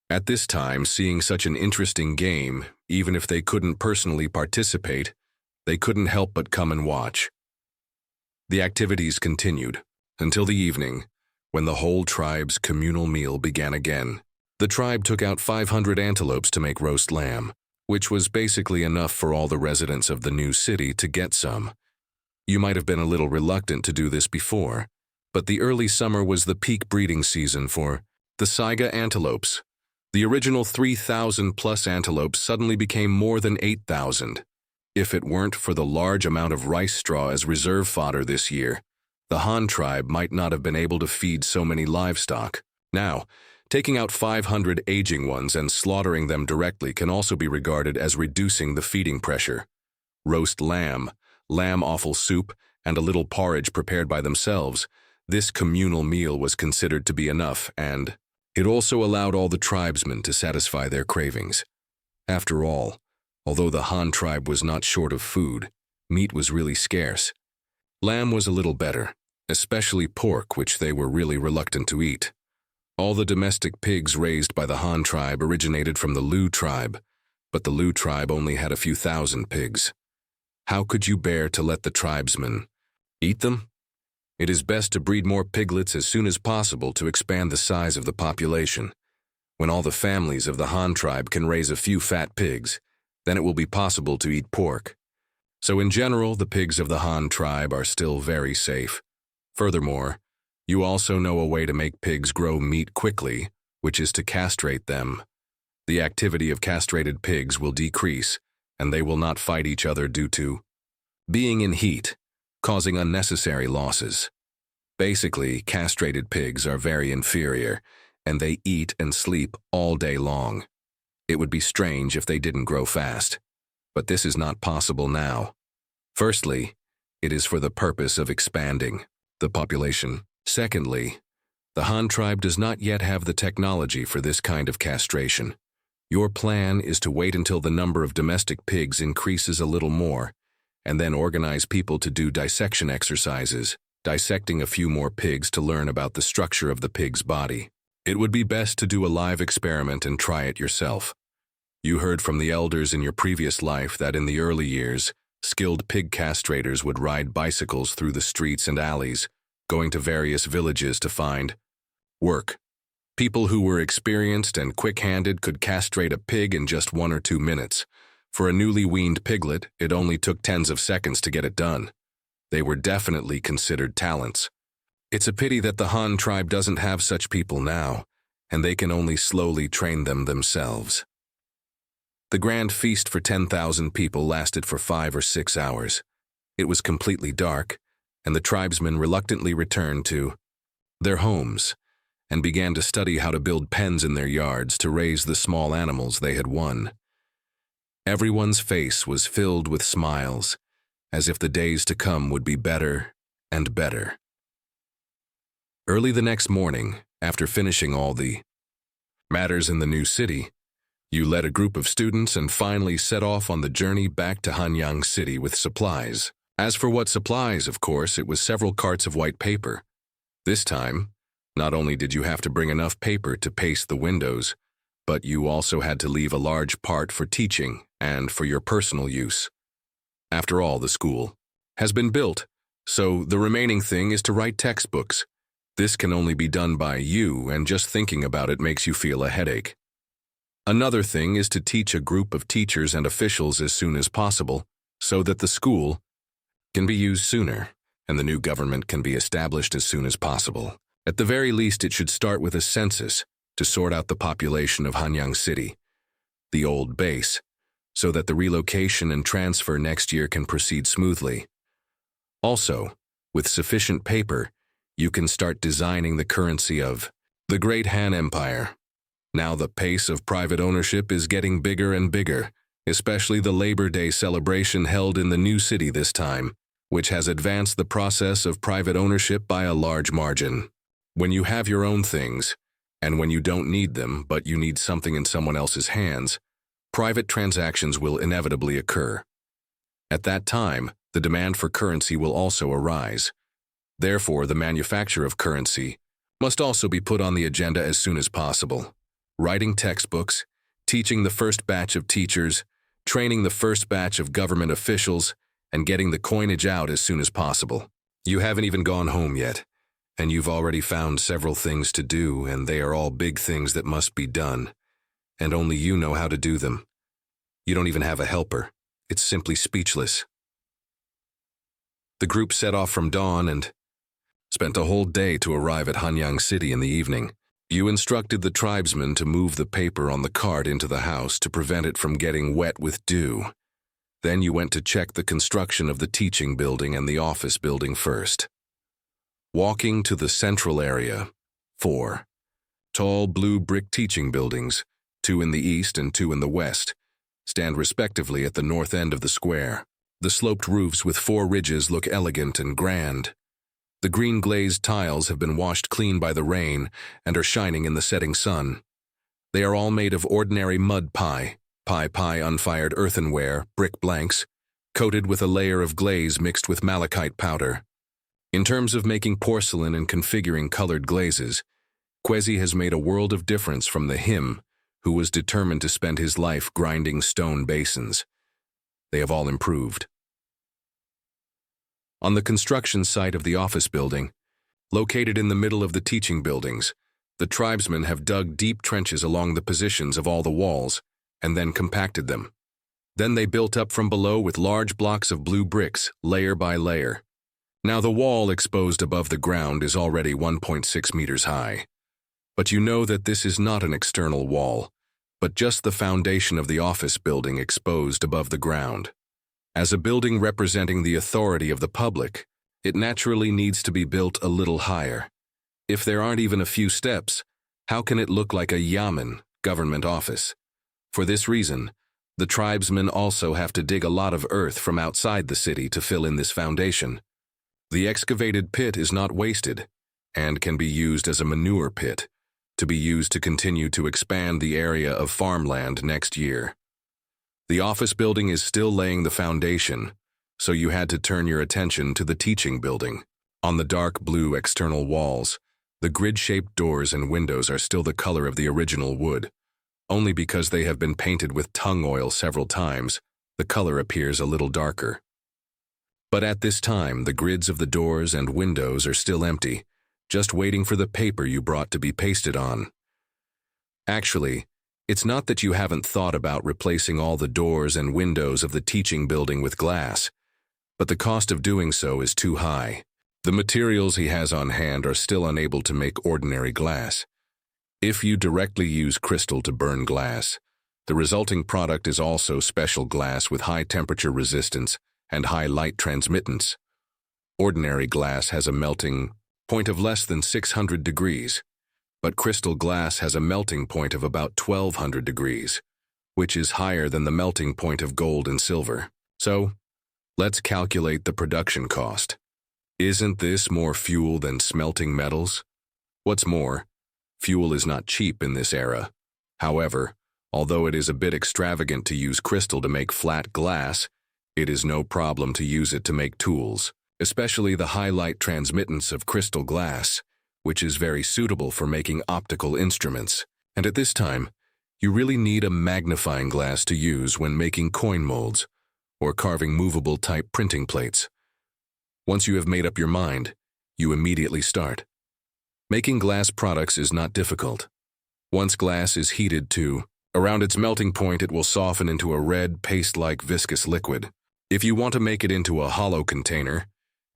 [SPEAKER 1] At this time, seeing such an interesting game, even if they couldn't personally participate, they couldn't help but come and watch. The activities continued until the evening, when the whole tribe's communal meal began again. The tribe took out 500 antelopes to make roast lamb, which was basically enough for all the residents of the new city to get some. You might have been a little reluctant to do this before, but the early summer was the peak breeding season for the saga antelopes. The original 3,000-plus antelopes suddenly became more than 8,000. If it weren't for the large amount of rice straw as reserve fodder this year, the Han tribe might not have been able to feed so many livestock. Now, taking out 500 aging ones and slaughtering them directly can also be regarded as reducing the feeding pressure. Roast lamb, lamb offal soup, and a little porridge prepared by themselves, this communal meal was considered to be enough, and it also allowed all the tribesmen to satisfy their cravings. After all, although the Han tribe was not short of food, meat was really scarce. Lamb was a little better, especially pork, which they were really reluctant to eat. All the domestic pigs raised by the Han tribe originated from the Lu tribe, but the Lu tribe only had a few thousand pigs. How could you bear to let the tribesmen eat them? It is best to breed more piglets as soon as possible to expand the size of the population. When all the families of the Han tribe can raise a few fat pigs, then it will be possible to eat pork. So in general, the pigs of the Han tribe are still very safe. Furthermore, you also know a way to make pigs grow meat quickly, which is to castrate them. The activity of castrated pigs will decrease, and they will not fight each other due to being in heat, causing unnecessary losses. Basically, castrated pigs are very inferior, and they eat and sleep all day long. It would be strange if they didn't grow fast, but this is not possible now. Firstly, it is for the purpose of expanding the population. Secondly, the Han tribe does not yet have the technology for this kind of castration. Your plan is to wait until the number of domestic pigs increases a little more, and then organize people to do dissection exercises, dissecting a few more pigs to learn about the structure of the pig's body. It would be best to do a live experiment and try it yourself. You heard from the elders in your previous life that in the early years, skilled pig castrators would ride bicycles through the streets and alleys, going to various villages to find work. People who were experienced and quick-handed could castrate a pig in just 1 or 2 minutes. For a newly weaned piglet, it only took tens of seconds to get it done. They were definitely considered talents. It's a pity that the Han tribe doesn't have such people now, and they can only slowly train them themselves. The grand feast for 10,000 people lasted for 5 or 6 hours. It was completely dark, and the tribesmen reluctantly returned to their homes and began to study how to build pens in their yards to raise the small animals they had won. Everyone's face was filled with smiles, as if the days to come would be better and better. Early the next morning, after finishing all the matters in the new city, you led a group of students and finally set off on the journey back to Hanyang City with supplies. As for what supplies, of course, it was several carts of white paper. This time, not only did you have to bring enough paper to paste the windows, but you also had to leave a large part for teaching and for your personal use. After all, the school has been built, so the remaining thing is to write textbooks. This can only be done by you, and just thinking about it makes you feel a headache. Another thing is to teach a group of teachers and officials as soon as possible, so that the school can be used sooner, and the new government can be established as soon as possible. At the very least, it should start with a census to sort out the population of Hanyang City, the old base, so that the relocation and transfer next year can proceed smoothly. Also, with sufficient paper, you can start designing the currency of the Great Han Empire. Now the pace of private ownership is getting bigger and bigger, especially the Labor Day celebration held in the new city this time, which has advanced the process of private ownership by a large margin. When you have your own things, and when you don't need them but you need something in someone else's hands, private transactions will inevitably occur. At that time, the demand for currency will also arise. Therefore, the manufacture of currency must also be put on the agenda as soon as possible. Writing textbooks, teaching the first batch of teachers, training the first batch of government officials, and getting the coinage out as soon as possible. You haven't even gone home yet, and you've already found several things to do, and they are all big things that must be done, and only you know how to do them. You don't even have a helper. It's simply speechless. The group set off from dawn and spent a whole day to arrive at Hanyang City in the evening. You instructed the tribesmen to move the paper on the cart into the house to prevent it from getting wet with dew. Then you went to check the construction of the teaching building and the office building first. Walking to the central area, 4 tall blue brick teaching buildings, 2 in the east and 2 in the west, stand respectively at the north end of the square. The sloped roofs with 4 ridges look elegant and grand. The green glazed tiles have been washed clean by the rain and are shining in the setting sun. They are all made of ordinary mud pie unfired earthenware, brick blanks, coated with a layer of glaze mixed with malachite powder. In terms of making porcelain and configuring colored glazes, Kwezi has made a world of difference from the him who was determined to spend his life grinding stone basins. They have all improved. On the construction site of the office building, located in the middle of the teaching buildings, the tribesmen have dug deep trenches along the positions of all the walls and then compacted them. Then they built up from below with large blocks of blue bricks, layer by layer. Now the wall exposed above the ground is already 1.6 meters high. But you know that this is not an external wall, but just the foundation of the office building exposed above the ground. As a building representing the authority of the public, it naturally needs to be built a little higher. If there aren't even a few steps, how can it look like a yamen, government office? For this reason, the tribesmen also have to dig a lot of earth from outside the city to fill in this foundation. The excavated pit is not wasted, and can be used as a manure pit, to be used to continue to expand the area of farmland next year. The office building is still laying the foundation, so you had to turn your attention to the teaching building. On the dark blue external walls, the grid-shaped doors and windows are still the color of the original wood. Only because they have been painted with tung oil several times, the color appears a little darker. But at this time, the grids of the doors and windows are still empty, just waiting for the paper you brought to be pasted on. Actually, it's not that you haven't thought about replacing all the doors and windows of the teaching building with glass, but the cost of doing so is too high. The materials he has on hand are still unable to make ordinary glass. If you directly use crystal to burn glass, the resulting product is also special glass with high temperature resistance and high light transmittance. Ordinary glass has a melting point of less than 600 degrees. But crystal glass has a melting point of about 1200 degrees, which is higher than the melting point of gold and silver. So, let's calculate the production cost. Isn't this more fuel than smelting metals? What's more, fuel is not cheap in this era. However, although it is a bit extravagant to use crystal to make flat glass, it is no problem to use it to make tools, especially the high light transmittance of crystal glass, which is very suitable for making optical instruments. And at this time, You really need a magnifying glass to use when making coin molds or carving movable type printing plates. Once you have made up your mind, you immediately start. Making glass products is not difficult. Once glass is heated to around its melting point, it will soften into a red, paste-like viscous liquid. If you want to make it into a hollow container,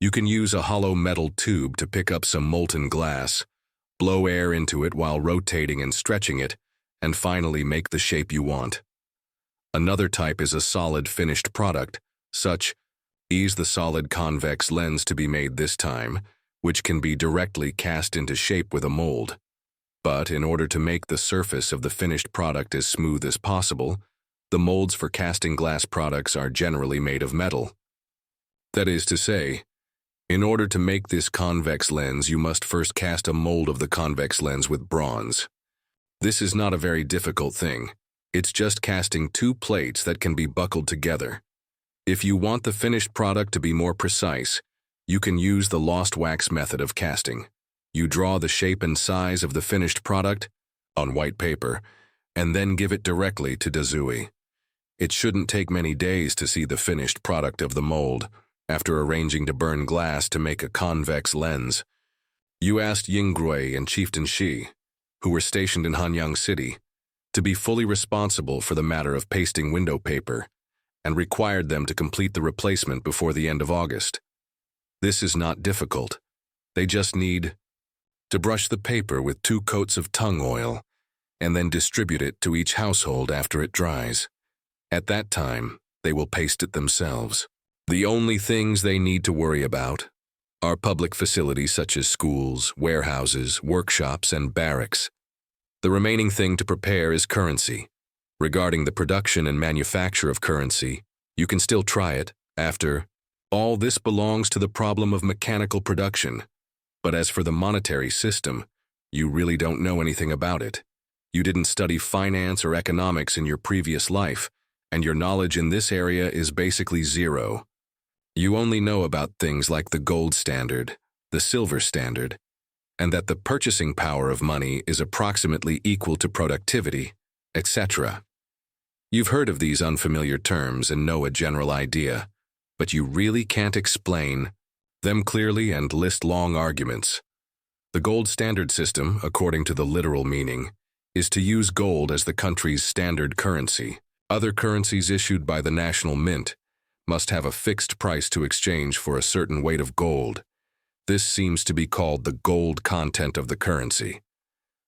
[SPEAKER 1] you can use a hollow metal tube to pick up some molten glass, blow air into it while rotating and stretching it, and finally make the shape you want. Another type is a solid finished product, such as the solid convex lens to be made this time, which can be directly cast into shape with a mold. But in order to make the surface of the finished product as smooth as possible, the molds for casting glass products are generally made of metal. That is to say, in order to make this convex lens, you must first cast a mold of the convex lens with bronze. This is not a very difficult thing. It's just casting two plates that can be buckled together. If you want the finished product to be more precise, you can use the lost wax method of casting. You draw the shape and size of the finished product on white paper, and then give it directly to Dazui. It shouldn't take many days to see the finished product of the mold, after arranging to burn glass to make a convex lens. You asked Yingrui and Chieftain Shi, who were stationed in Hanyang City, to be fully responsible for the matter of pasting window paper, and required them to complete the replacement before the end of August. This is not difficult. They just need to brush the paper with 2 coats of tung oil, and then distribute it to each household after it dries. At that time, they will paste it themselves. The only things they need to worry about are public facilities such as schools, warehouses, workshops, and barracks. The remaining thing to prepare is currency. Regarding the production and manufacture of currency, you can still try it. After all, this belongs to the problem of mechanical production. But as for the monetary system, you really don't know anything about it. You didn't study finance or economics in your previous life, and your knowledge in this area is basically zero. You only know about things like the gold standard, the silver standard, and that the purchasing power of money is approximately equal to productivity, etc. You've heard of these unfamiliar terms and know a general idea, but you really can't explain them clearly and list long arguments. The gold standard system, according to the literal meaning, is to use gold as the country's standard currency. Other currencies issued by the national mint must have a fixed price to exchange for a certain weight of gold. This seems to be called the gold content of the currency.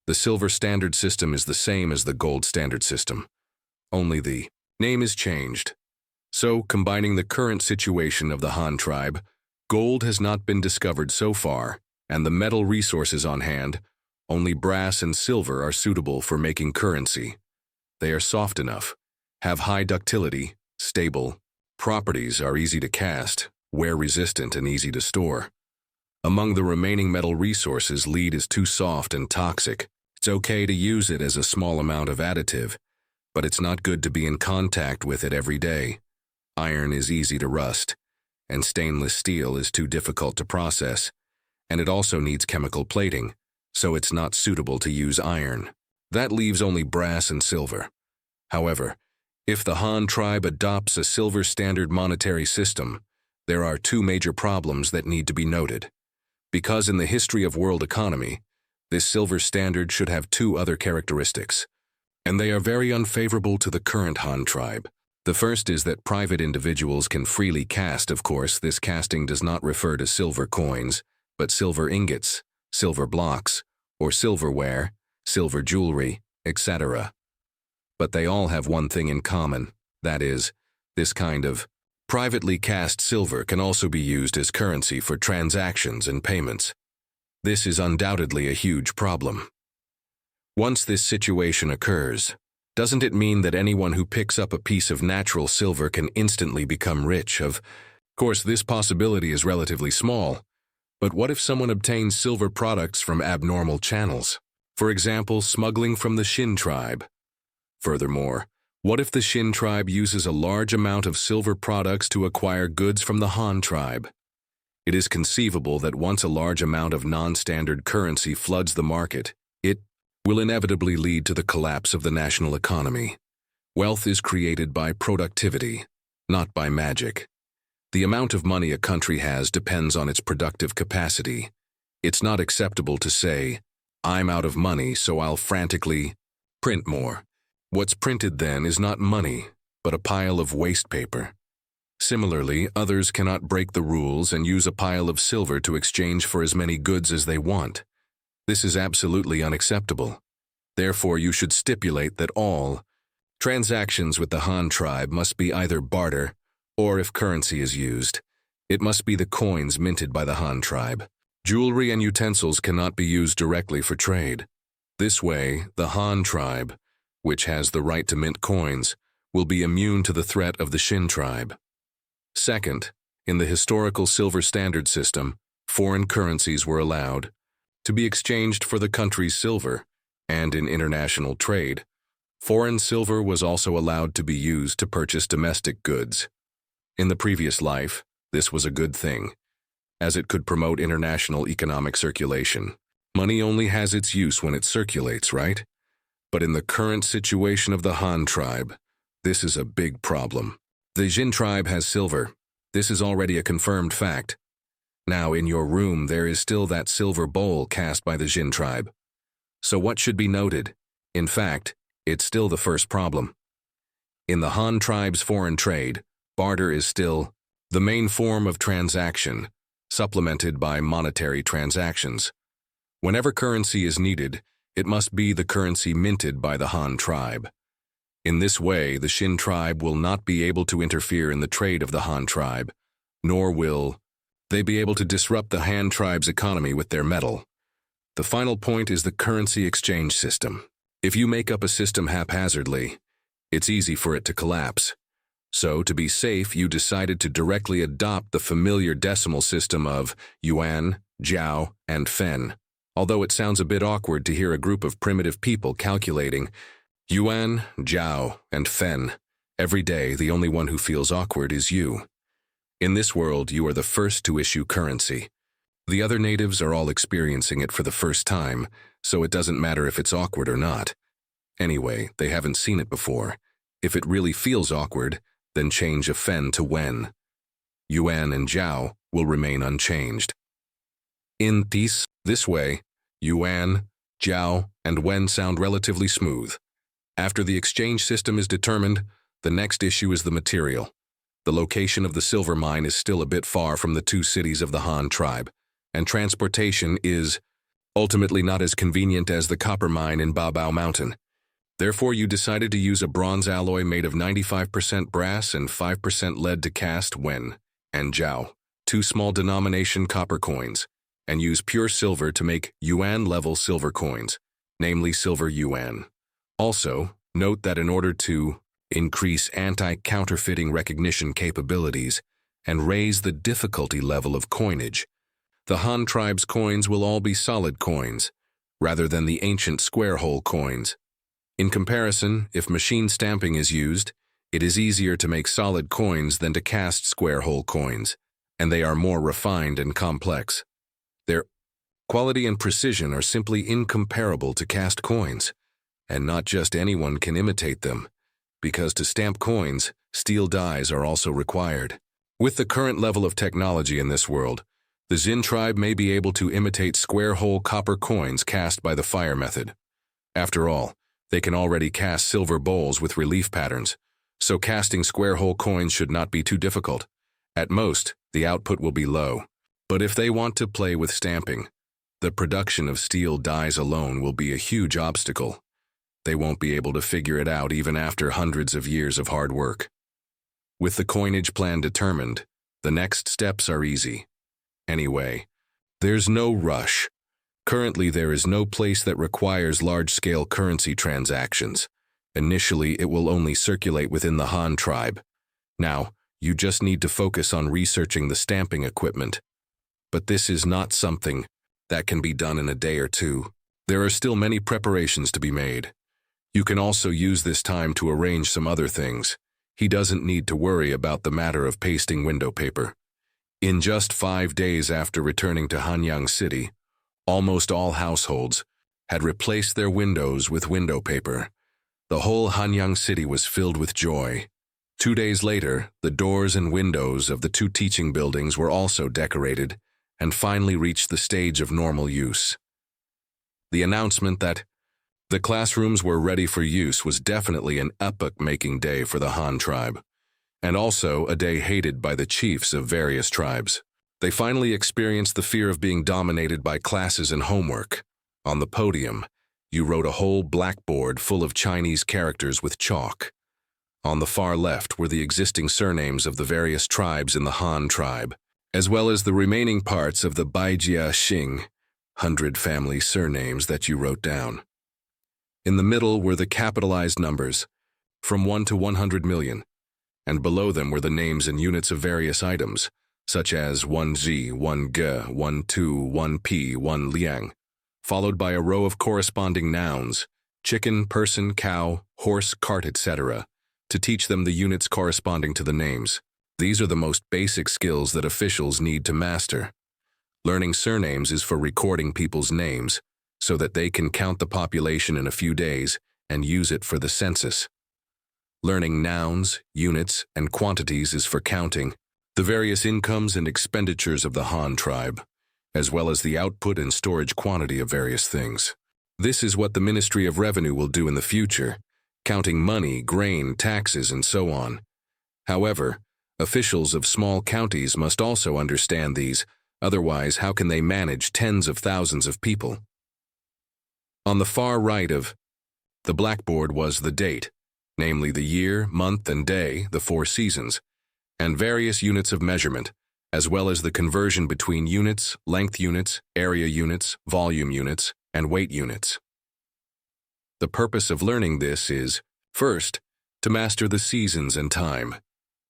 [SPEAKER 1] The silver standard system is the same as the gold standard system, only the name is changed. So, combining the current situation of the Han tribe, gold has not been discovered so far, and the metal resources on hand, only brass and silver are suitable for making currency. They are soft enough, have high ductility, stable, properties are easy to cast, wear-resistant, and easy to store. Among the remaining metal resources, lead is too soft and toxic. It's okay to use it as a small amount of additive, but it's not good to be in contact with it every day. Iron is easy to rust, and stainless steel is too difficult to process, and it also needs chemical plating, so it's not suitable to use iron. That leaves only brass and silver. However, if the Han tribe adopts a silver standard monetary system, there are 2 major problems that need to be noted. Because in the history of world economy, this silver standard should have 2 other characteristics, and they are very unfavorable to the current Han tribe. The first is that private individuals can freely cast. Of course, this casting does not refer to silver coins, but silver ingots, silver blocks, or silverware, silver jewelry, etc. But they all have one thing in common, that is, this kind of privately cast silver can also be used as currency for transactions and payments. This is undoubtedly a huge problem. Once this situation occurs, doesn't it mean that anyone who picks up a piece of natural silver can instantly become rich? Of course, this possibility is relatively small, but what if someone obtains silver products from abnormal channels? For example, smuggling from the Shin tribe. Furthermore, what if the Shin tribe uses a large amount of silver products to acquire goods from the Han tribe? It is conceivable that once a large amount of non-standard currency floods the market, it will inevitably lead to the collapse of the national economy. Wealth is created by productivity, not by magic. The amount of money a country has depends on its productive capacity. It's not acceptable to say, "I'm out of money, so I'll frantically print more." What's printed then is not money, but a pile of waste paper. Similarly, others cannot break the rules and use a pile of silver to exchange for as many goods as they want. This is absolutely unacceptable. Therefore, you should stipulate that all transactions with the Han tribe must be either barter, or if currency is used, it must be the coins minted by the Han tribe. Jewelry and utensils cannot be used directly for trade. This way, the Han tribe, which has the right to mint coins, will be immune to the threat of the Shin tribe. Second, in the historical silver standard system, foreign currencies were allowed to be exchanged for the country's silver, and in international trade, foreign silver was also allowed to be used to purchase domestic goods. In the previous life, this was a good thing, as it could promote international economic circulation. Money only has its use when it circulates, right? But in the current situation of the Han tribe, this is a big problem. The Jin tribe has silver. This is already a confirmed fact. Now, in your room, there is still that silver bowl cast by the Jin tribe. So what should be noted? In fact, it's still the first problem. In the Han tribe's foreign trade, barter is still the main form of transaction, supplemented by monetary transactions. Whenever currency is needed, it must be the currency minted by the Han tribe. In this way, the Shin tribe will not be able to interfere in the trade of the Han tribe, nor will they be able to disrupt the Han tribe's economy with their metal. The final point is the currency exchange system. If you make up a system haphazardly, it's easy for it to collapse. So, to be safe, you decided to directly adopt the familiar decimal system of yuan, jiao, and fen. Although it sounds a bit awkward to hear a group of primitive people calculating yuan, jiao, and fen. Every day, the only one who feels awkward is you. In this world, you are the first to issue currency. The other natives are all experiencing it for the first time, so it doesn't matter if it's awkward or not. Anyway, they haven't seen it before. If it really feels awkward, then change a fen to wen. Yuan and jiao will remain unchanged. In this way, yuan, jiao, and wen sound relatively smooth. After the exchange system is determined, the next issue is the material. The location of the silver mine is still a bit far from the two cities of the Han tribe, and transportation is ultimately not as convenient as the copper mine in Babao Mountain. Therefore, you decided to use a bronze alloy made of 95% brass and 5% lead to cast wen and jiao, two small denomination copper coins, and use pure silver to make yuan-level silver coins, namely silver yuan. Also, note that in order to increase anti-counterfeiting recognition capabilities and raise the difficulty level of coinage, the Han tribe's coins will all be solid coins, rather than the ancient square-hole coins. In comparison, if machine stamping is used, it is easier to make solid coins than to cast square-hole coins, and they are more refined and complex. Their quality and precision are simply incomparable to cast coins, and not just anyone can imitate them, because to stamp coins, steel dies are also required. With the current level of technology in this world, the Jin tribe may be able to imitate square-hole copper coins cast by the fire method. After all, they can already cast silver bowls with relief patterns, so casting square-hole coins should not be too difficult. At most, the output will be low. But if they want to play with stamping, the production of steel dies alone will be a huge obstacle. They won't be able to figure it out even after hundreds of years of hard work. With the coinage plan determined, the next steps are easy. Anyway, there's no rush. Currently, there is no place that requires large-scale currency transactions. Initially, it will only circulate within the Han tribe. Now, you just need to focus on researching the stamping equipment. But this is not something that can be done in a day or two. There are still many preparations to be made. You can also use this time to arrange some other things. He doesn't need to worry about the matter of pasting window paper. In just 5 days after returning to Hanyang City, almost all households had replaced their windows with window paper. The whole Hanyang city was filled with joy. 2 days later, the doors and windows of the 2 teaching buildings were also decorated and finally reached the stage of normal use. The announcement that the classrooms were ready for use was definitely an epoch-making day for the Han tribe, and also a day hated by the chiefs of various tribes. They finally experienced the fear of being dominated by classes and homework. On the podium, you wrote a whole blackboard full of Chinese characters with chalk. On the far left were the existing surnames of the various tribes in the Han tribe, as well as the remaining parts of the Baijia Xing, 100 family surnames that you wrote down. In the middle were the capitalized numbers, from 1 to 100 million, and below them were the names and units of various items, such as 1Z, 1G, 1-2, 1P, 1 Liang, followed by a row of corresponding nouns, chicken, person, cow, horse, cart, etc., to teach them the units corresponding to the names. These are the most basic skills that officials need to master. Learning surnames is for recording people's names, so that they can count the population in a few days and use it for the census. Learning nouns, units, and quantities is for counting the various incomes and expenditures of the Han tribe, as well as the output and storage quantity of various things. This is what the Ministry of Revenue will do in the future, counting money, grain, taxes, and so on. However, officials of small counties must also understand these, otherwise how can they manage tens of thousands of people? On the far right of the blackboard was the date, namely the year, month, and day, the 4 seasons, and various units of measurement, as well as the conversion between units, length units, area units, volume units, and weight units. The purpose of learning this is, first, to master the seasons and time,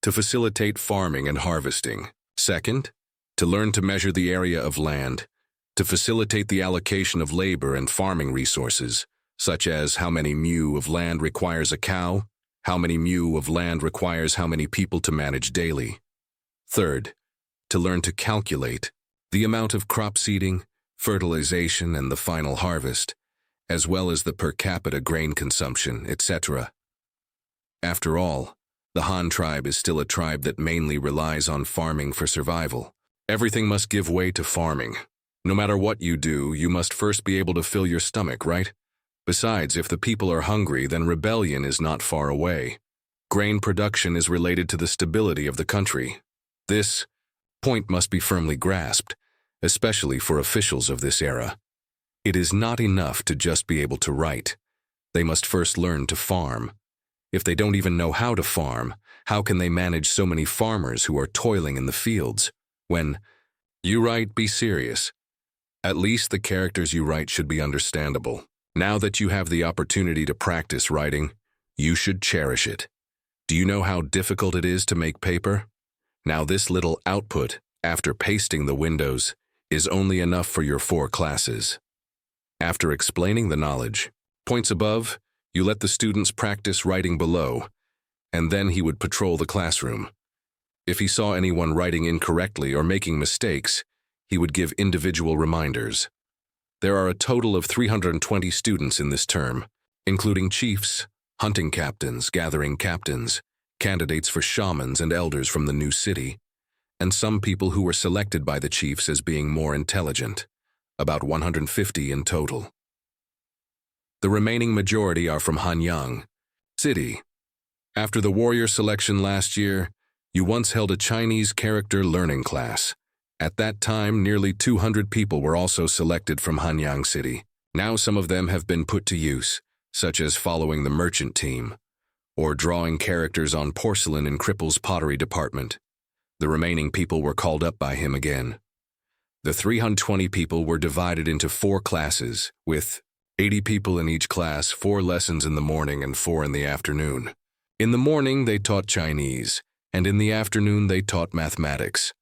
[SPEAKER 1] to facilitate farming and harvesting. Second, to learn to measure the area of land, to facilitate the allocation of labor and farming resources, such as how many mu of land requires a cow, how many mu of land requires how many people to manage daily. Third, to learn to calculate the amount of crop seeding, fertilization, and the final harvest, as well as the per capita grain consumption, etc. After all, the Han tribe is still a tribe that mainly relies on farming for survival. Everything must give way to farming. No matter what you do, you must first be able to fill your stomach, right? Besides, if the people are hungry, then rebellion is not far away. Grain production is related to the stability of the country. This point must be firmly grasped, especially for officials of this era. It is not enough to just be able to write. They must first learn to farm. If they don't even know how to farm, how can they manage so many farmers who are toiling in the fields? When you write, be serious. At least the characters you write should be understandable. Now that you have the opportunity to practice writing, you should cherish it. Do you know how difficult it is to make paper? Now this little output, after pasting the windows, is only enough for your 4 classes. After explaining the knowledge, points above, you let the students practice writing below, and then he would patrol the classroom. If he saw anyone writing incorrectly or making mistakes, he would give individual reminders. There are a total of 320 students in this term, including chiefs, hunting captains, gathering captains, candidates for shamans and elders from the new city, and some people who were selected by the chiefs as being more intelligent, about 150 in total. The remaining majority are from Hanyang City. After the warrior selection last year, you once held a Chinese character learning class. At that time, nearly 200 people were also selected from Hanyang City. Now some of them have been put to use, such as following the merchant team, or drawing characters on porcelain in Cripple's pottery department. The remaining people were called up by him again. The 320 people were divided into 4 classes, with 80 people in each class, 4 lessons in the morning and 4 in the afternoon. In the morning, they taught Chinese, and in the afternoon, they taught mathematics.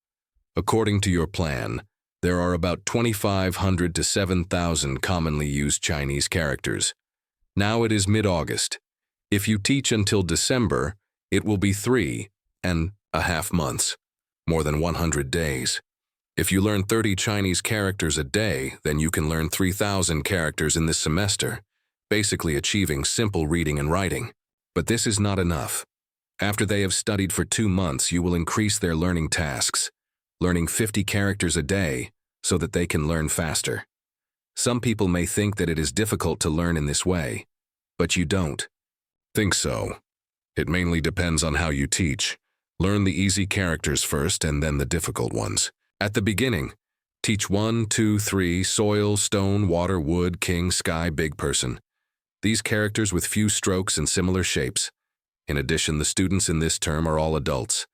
[SPEAKER 1] According to your plan, there are about 2,500 to 7,000 commonly used Chinese characters. Now it is mid-August. If you teach until December, it will be 3.5 months, more than 100 days. If you learn 30 Chinese characters a day, then you can learn 3,000 characters in this semester, basically achieving simple reading and writing. But this is not enough. After they have studied for 2 months, you will increase their learning tasks, learning 50 characters a day so that they can learn faster. Some people may think that it is difficult to learn in this way, but you don't think so. It mainly depends on how you teach. Learn the easy characters first and then the difficult ones. At the beginning, teach 1, 2, 3, soil, stone, water, wood, king, sky, big person. These characters with few strokes and similar shapes. In addition, the students in this term are all adults,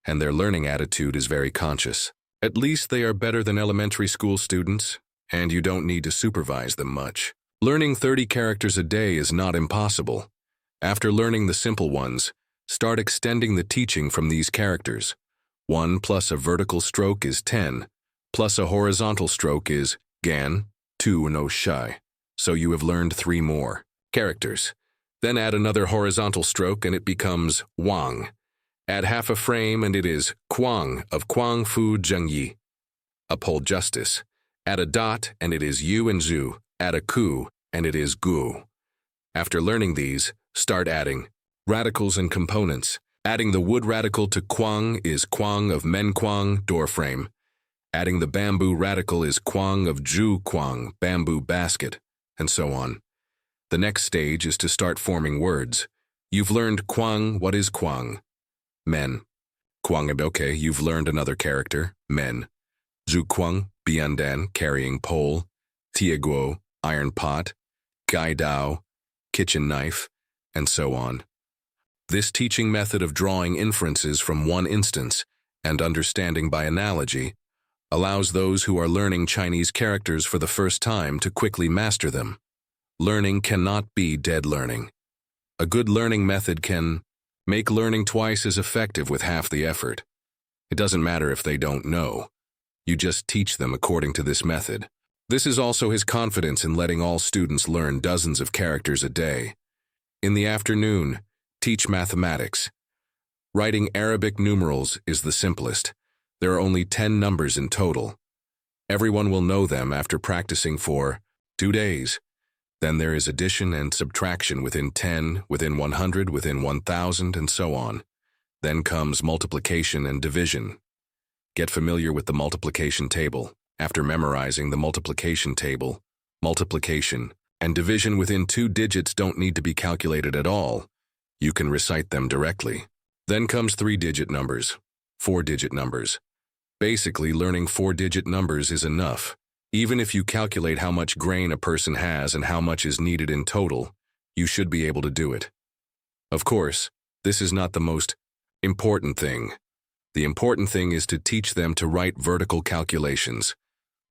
[SPEAKER 1] and their learning attitude is very conscious. At least they are better than elementary school students, and you don't need to supervise them much. Learning 30 characters a day is not impossible. After learning the simple ones, start extending the teaching from these characters. 1 plus a vertical stroke is 10, plus a horizontal stroke is gan, 2 no shai. So you have learned 3 more characters. Then add another horizontal stroke and it becomes wang. Add half a frame and it is Quang of Quang Fu Zhengyi. Uphold justice. Add a dot and it is Yu and Zhu. Add a ku and it is Gu. After learning these, start adding radicals and components. Adding the wood radical to Quang is Quang of Men Quang, door frame. Adding the bamboo radical is Quang of Zhu Quang, bamboo basket, and so on. The next stage is to start forming words. You've learned Quang, what is Quang? Men. Quang, okay, you've learned another character, men. Zhu Quang, biandan, carrying pole. Tieguo, iron pot. Gai Dao, kitchen knife, and so on. This teaching method of drawing inferences from one instance and understanding by analogy allows those who are learning Chinese characters for the first time to quickly master them. Learning cannot be dead learning. A good learning method can make learning twice as effective with half the effort. It doesn't matter if they don't know. You just teach them according to this method. This is also his confidence in letting all students learn dozens of characters a day. In the afternoon, teach mathematics. Writing Arabic numerals is the simplest. There are only 10 numbers in total. Everyone will know them after practicing for 2 days. Then there is addition and subtraction within 10, within 100, within 1,000, and so on. Then comes multiplication and division. Get familiar with the multiplication table. After memorizing the multiplication table, multiplication and division within 2 digits don't need to be calculated at all. You can recite them directly. Then comes 3-digit numbers, 4-digit numbers. Basically, learning 4-digit numbers is enough. Even if you calculate how much grain a person has and how much is needed in total, you should be able to do it. Of course, this is not the most important thing. The important thing is to teach them to write vertical calculations.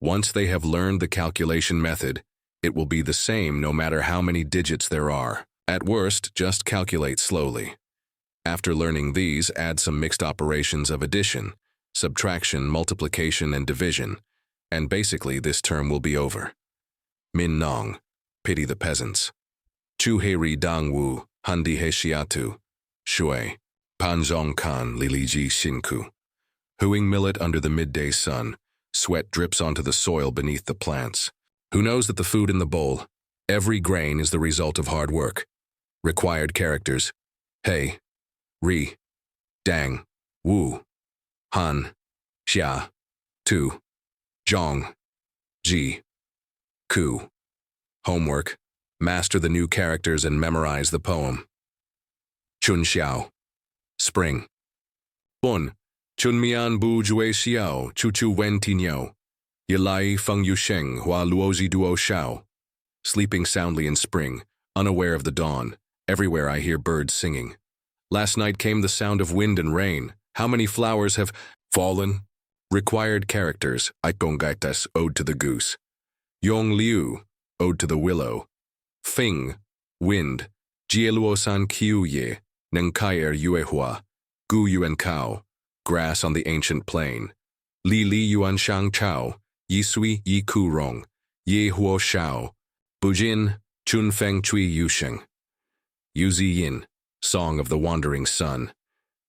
[SPEAKER 1] Once they have learned the calculation method, it will be the same no matter how many digits there are. At worst, just calculate slowly. After learning these, add some mixed operations of addition, subtraction, multiplication, and division, and basically this term will be over. Min Nong, pity the peasants. Chu Hei Dang Wu, Handi He Xiatu, Shui, Panzong Kan Lili Ji Xinku. Hooing millet under the midday sun, sweat drips onto the soil beneath the plants. Who knows that the food in the bowl, every grain is the result of hard work. Required characters: Hei, Ri, Dang, Wu, Han, Xia, Tu, Zhong, Ji, Ku. Homework: master the new characters and memorize the poem. Chun Xiao, spring. Bun, Chun Mian Bu Jue Xiao, Chu Chu Wen Tinyo. Yilai Feng Yu Sheng Hua Luozi Duo Xiao. Sleeping soundly in spring, unaware of the dawn. Everywhere I hear birds singing. Last night came the sound of wind and rain. How many flowers have fallen? Required characters: Aikongaitas, ode to the goose. Yong Liu, ode to the willow. Fing, wind. Jieluosan Qiu Ye, Nengkaier Yuehua. Gu Yuan Kao, grass on the ancient plain. Li Li Yuan Shang Chao, Yi Sui Yi Ku Rong. Ye Huo Shao. Bujin, Chun Feng Chui Yusheng. Yu Zi Yin, Song of the Wandering Sun.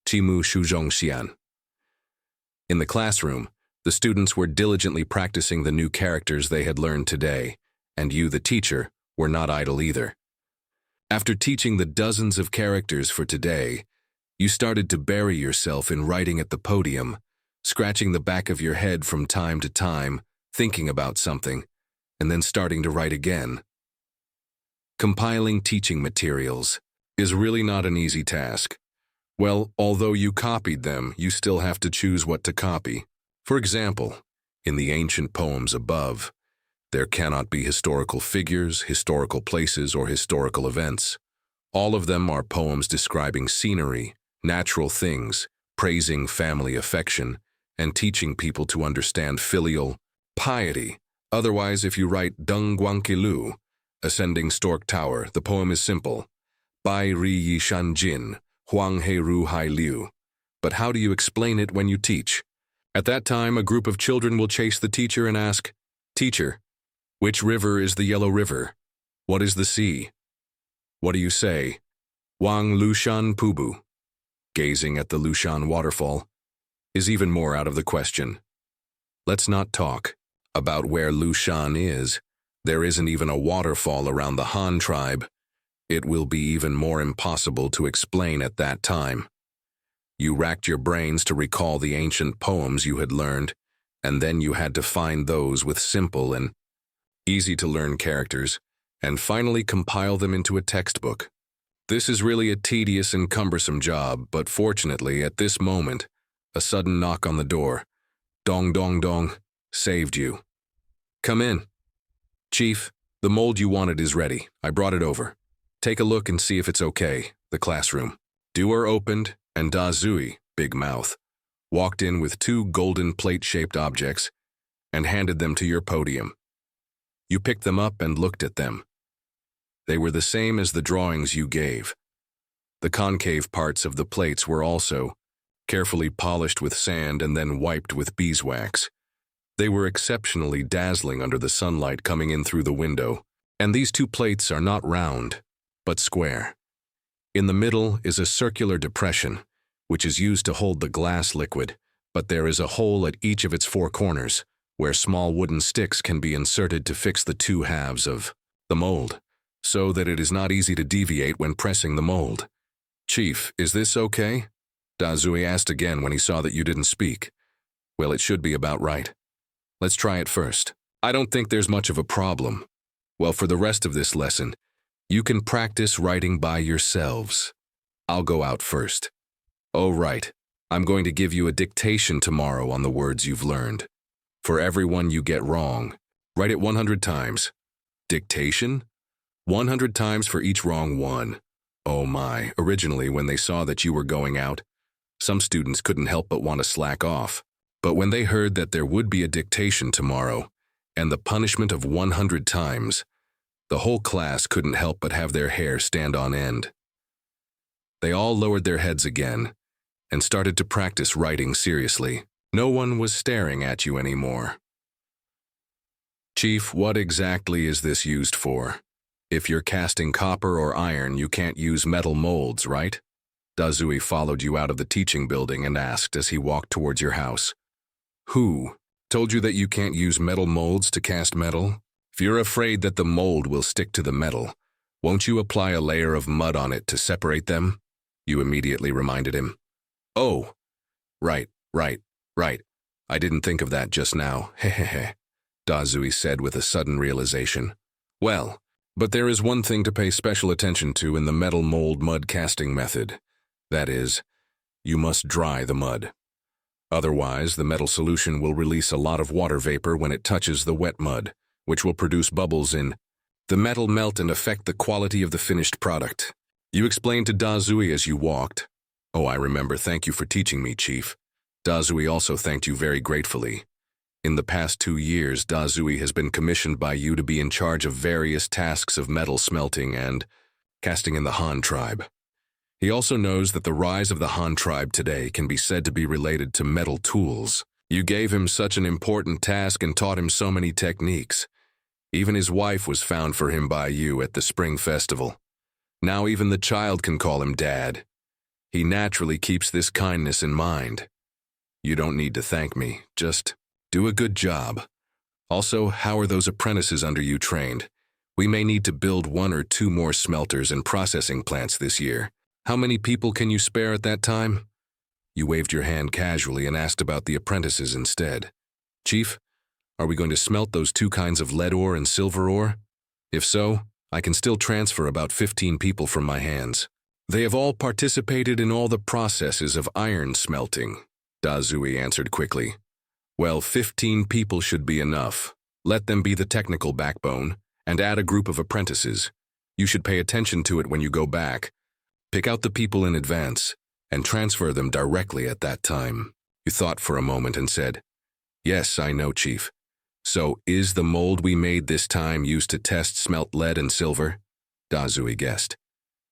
[SPEAKER 1] Chimu Shuzhong Xian. In the classroom, The students were diligently practicing the new characters they had learned today, and you, the teacher, were not idle either. After teaching the dozens of characters for today, you started to bury yourself in writing at the podium, scratching the back of your head from time to time, thinking about something, and then starting to write again. Compiling teaching materials is really not an easy task. Well, although you copied them, you still have to choose what to copy. For example, in the ancient poems above, there cannot be historical figures, historical places, or historical events. All of them are poems describing scenery, natural things, praising family affection, and teaching people to understand filial piety. Otherwise, if you write Dung Guanqilu, ascending Stork Tower, the poem is simple. Bai Ri Yi Shan Jin, Huang He Ru Hai Liu. But how do you explain it when you teach? At that time, a group of children will chase the teacher and ask, "Teacher, which river is the Yellow River? What is the sea?" What do you say? Wang Lushan Pubu. Gazing at the Lushan waterfall is even more out of the question. Let's not talk about where Lushan is. There isn't even a waterfall around the Han tribe. It will be even more impossible to explain at that time. You racked your brains to recall the ancient poems you had learned, and then you had to find those with simple and easy-to-learn characters, and finally compile them into a textbook. This is really a tedious and cumbersome job, but fortunately, at this moment, a sudden knock on the door, dong dong dong, saved you. "Come in." "Chief, the mold you wanted is ready. I brought it over. Take a look and see if it's okay." The classroom. Door opened, and Da Zui, big mouth, walked in with two golden plate-shaped objects and handed them to your podium. You picked them up and looked at them. They were the same as the drawings you gave. The concave parts of the plates were also carefully polished with sand and then wiped with beeswax. They were exceptionally dazzling under the sunlight coming in through the window, and these two plates are not round, but square. In the middle is a circular depression, which is used to hold the glass liquid, but there is a hole at each of its four corners, where small wooden sticks can be inserted to fix the two halves of the mold, so that it is not easy to deviate when pressing the mold. "Chief, is this okay?" Dazui asked again when he saw that you didn't speak. "Well, it should be about right. Let's try it first." "I don't think there's much of a problem." "Well, for the rest of this lesson, you can practice writing by yourselves. I'll go out first." "Oh, right. I'm going to give you a dictation tomorrow on the words you've learned. For every one you get wrong, write it 100 times. Dictation? 100 times for each wrong one. Oh my, originally when they saw that you were going out, some students couldn't help but want to slack off. But when they heard that there would be a dictation tomorrow, and the punishment of 100 times, the whole class couldn't help but have their hair stand on end. They all lowered their heads again, and started to practice writing seriously. No one was staring at you anymore. "Chief, what exactly is this used for? If you're casting copper or iron, you can't use metal molds, right?" Dazui followed you out of the teaching building and asked as he walked towards your house. "Who told you that you can't use metal molds to cast metal? If you're afraid that the mold will stick to the metal, won't you apply a layer of mud on it to separate them?" You immediately reminded him. "Oh, right. I didn't think of that just now, hehehe," Dazui said with a sudden realization. "Well, but there is one thing to pay special attention to in the metal mold mud casting method. That is, you must dry the mud. Otherwise, the metal solution will release a lot of water vapor when it touches the wet mud, which will produce bubbles in the metal melt and affect the quality of the finished product." You explained to Dazui as you walked. "Oh, I remember. Thank you for teaching me, Chief." Dazui also thanked you very gratefully. In the past 2 years, Dazui has been commissioned by you to be in charge of various tasks of metal smelting and casting in the Han tribe. He also knows that the rise of the Han tribe today can be said to be related to metal tools. You gave him such an important task and taught him so many techniques. Even his wife was found for him by you at the Spring Festival. Now even the child can call him Dad. He naturally keeps this kindness in mind. You don't need to thank me, just Do a good job. Also, how are those apprentices under you trained? We may need to build 1 or 2 more smelters and processing plants this year. How many people can you spare at that time? You waved your hand casually and asked about the apprentices instead. Chief, are we going to smelt those 2 kinds of lead ore and silver ore? If so, I can still transfer about 15 people from my hands. They have all participated in all the processes of iron smelting, Dazui answered quickly. Well, 15 people should be enough. Let them be the technical backbone, and add a group of apprentices. You should pay attention to it when you go back. Pick out the people in advance, and transfer them directly at that time. You thought for a moment and said, Yes, I know, Chief. So, is the mold we made this time used to test smelt lead and silver? Dazui guessed.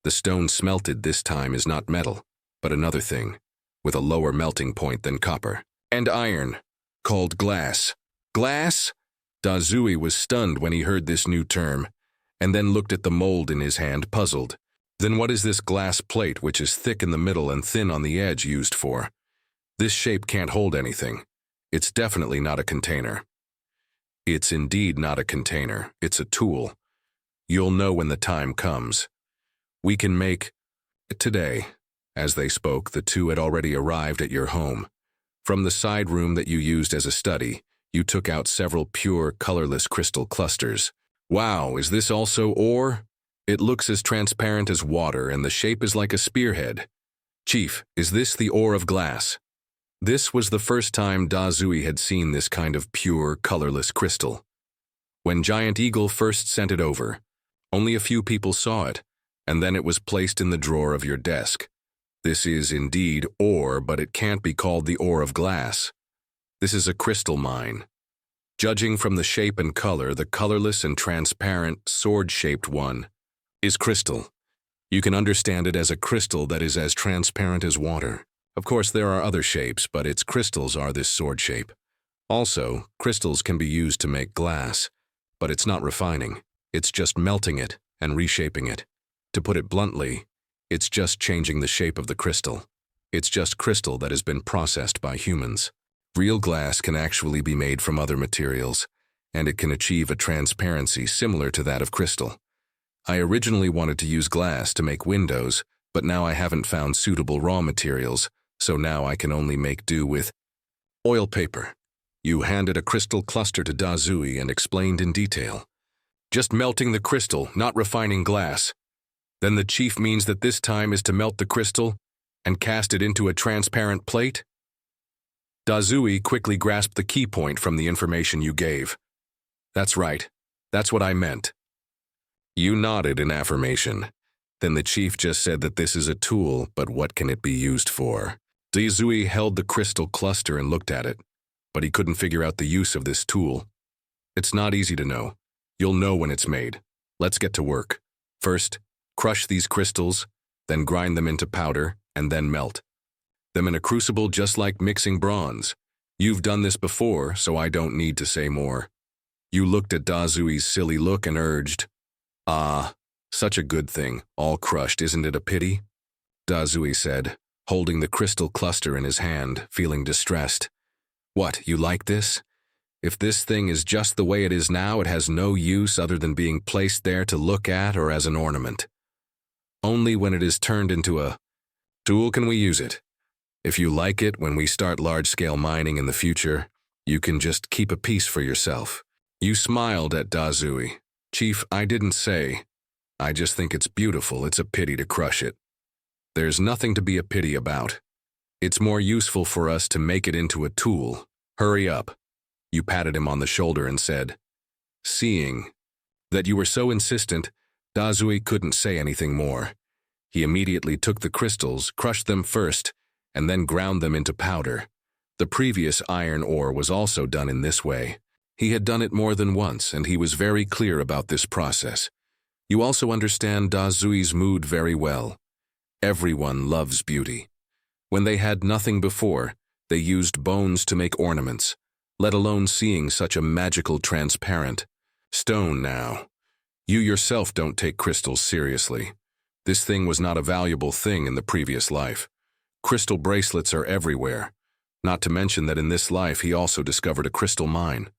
[SPEAKER 1] The stone smelted this time is not metal, but another thing, with a lower melting point than copper. And iron, called glass. Glass? Dazui was stunned when he heard this new term, and then looked at the mold in his hand, puzzled. Then what is this glass plate which is thick in the middle and thin on the edge used for? This shape can't hold anything. It's definitely not a container. It's indeed not a container. It's a tool. You'll know when the time comes. We can make... Today, as they spoke, the 2 had already arrived at your home. From the side room that you used as a study, you took out several pure, colorless crystal clusters. Wow, is this also ore? It looks as transparent as water, and the shape is like a spearhead. Chief, is this the ore of glass? This was the first time Dazui had seen this kind of pure, colorless crystal. When Giant Eagle first sent it over, only a few people saw it, and then it was placed in the drawer of your desk. This is indeed ore, but it can't be called the ore of glass. This is a crystal mine. Judging from the shape and color, the colorless and transparent, sword-shaped one is crystal. You can understand it as a crystal that is as transparent as water. Of course, there are other shapes, but its crystals are this sword shape. Also, crystals can be used to make glass, but it's not refining. It's just melting it and reshaping it. To put it bluntly, it's just changing the shape of the crystal. It's just crystal that has been processed by humans. Real glass can actually be made from other materials, and it can achieve a transparency similar to that of crystal. I originally wanted to use glass to make windows, but now I haven't found suitable raw materials, so now I can only make do with oil paper. You handed a crystal cluster to Dazui and explained in detail. Just melting the crystal, not refining glass. Then the chief means that this time is to melt the crystal and cast it into a transparent plate? Dazui quickly grasped the key point from the information you gave. That's right. That's what I meant. You nodded in affirmation. Then the chief just said that this is a tool, but what can it be used for? Dazui held the crystal cluster and looked at it, but he couldn't figure out the use of this tool. It's not easy to know. You'll know when it's made. Let's get to work. First, crush these crystals, then grind them into powder, and then melt them in a crucible just like mixing bronze. You've done this before, so I don't need to say more. You looked at Dazui's silly look and urged, Ah, such a good thing, all crushed, isn't it a pity? Dazui said, holding the crystal cluster in his hand, feeling distressed. What, you like this? If this thing is just the way it is now, it has no use other than being placed there to look at or as an ornament. Only when it is turned into a tool can we use it. If you like it when we start large-scale mining in the future, you can just keep a piece for yourself. You smiled at Dazui. Chief, I didn't say. I just think it's beautiful. It's a pity to crush it. There's nothing to be a pity about. It's more useful for us to make it into a tool. Hurry up. You patted him on the shoulder and said, Seeing that you were so insistent, Dazui couldn't say anything more. He immediately took the crystals, crushed them first, and then ground them into powder. The previous iron ore was also done in this way. He had done it more than once, and he was very clear about this process. You also understand Dazui's mood very well. Everyone loves beauty. When they had nothing before, they used bones to make ornaments, let alone seeing such a magical transparent stone now. You yourself don't take crystals seriously. This thing was not a valuable thing in the previous life. Crystal bracelets are everywhere. Not to mention that in this life he also discovered a crystal mine.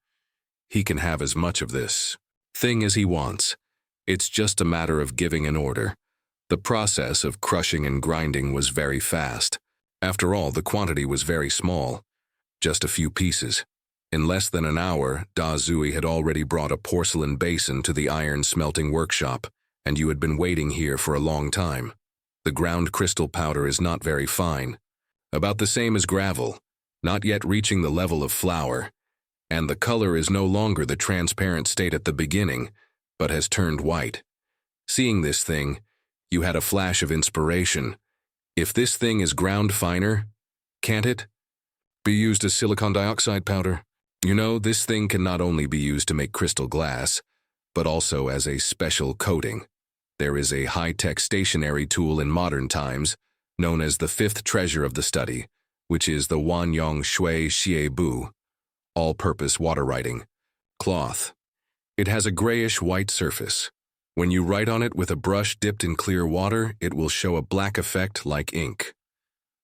[SPEAKER 1] He can have as much of this thing as he wants. It's just a matter of giving an order. The process of crushing and grinding was very fast. After all, the quantity was very small, just a few pieces. In less than an hour, Da Zui had already brought a porcelain basin to the iron smelting workshop, and you had been waiting here for a long time. The ground crystal powder is not very fine, about the same as gravel, not yet reaching the level of flour, and the color is no longer the transparent state at the beginning, but has turned white. Seeing this thing, you had a flash of inspiration. If this thing is ground finer, can't it be used as silicon dioxide powder? You know, this thing can not only be used to make crystal glass, but also as a special coating. There is a high-tech stationary tool in modern times, known as the fifth treasure of the study, which is the Wanyong Shui Xie Bu, all-purpose water writing cloth. It has a grayish-white surface. When you write on it with a brush dipped in clear water, it will show a black effect like ink.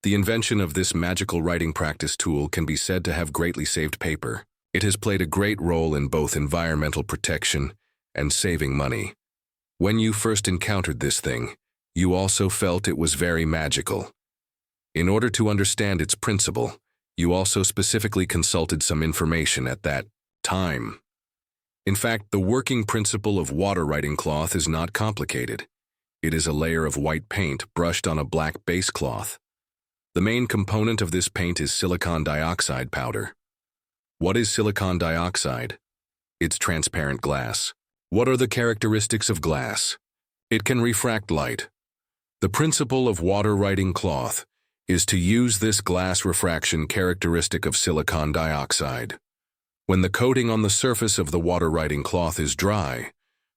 [SPEAKER 1] The invention of this magical writing practice tool can be said to have greatly saved paper. It has played a great role in both environmental protection and saving money. When you first encountered this thing, you also felt it was very magical. In order to understand its principle, you also specifically consulted some information at that time. In fact, the working principle of water writing cloth is not complicated. It is a layer of white paint brushed on a black base cloth. The main component of this paint is silicon dioxide powder. What is silicon dioxide? It's transparent glass. What are the characteristics of glass? It can refract light. The principle of water writing cloth is to use this glass refraction characteristic of silicon dioxide. When the coating on the surface of the water writing cloth is dry,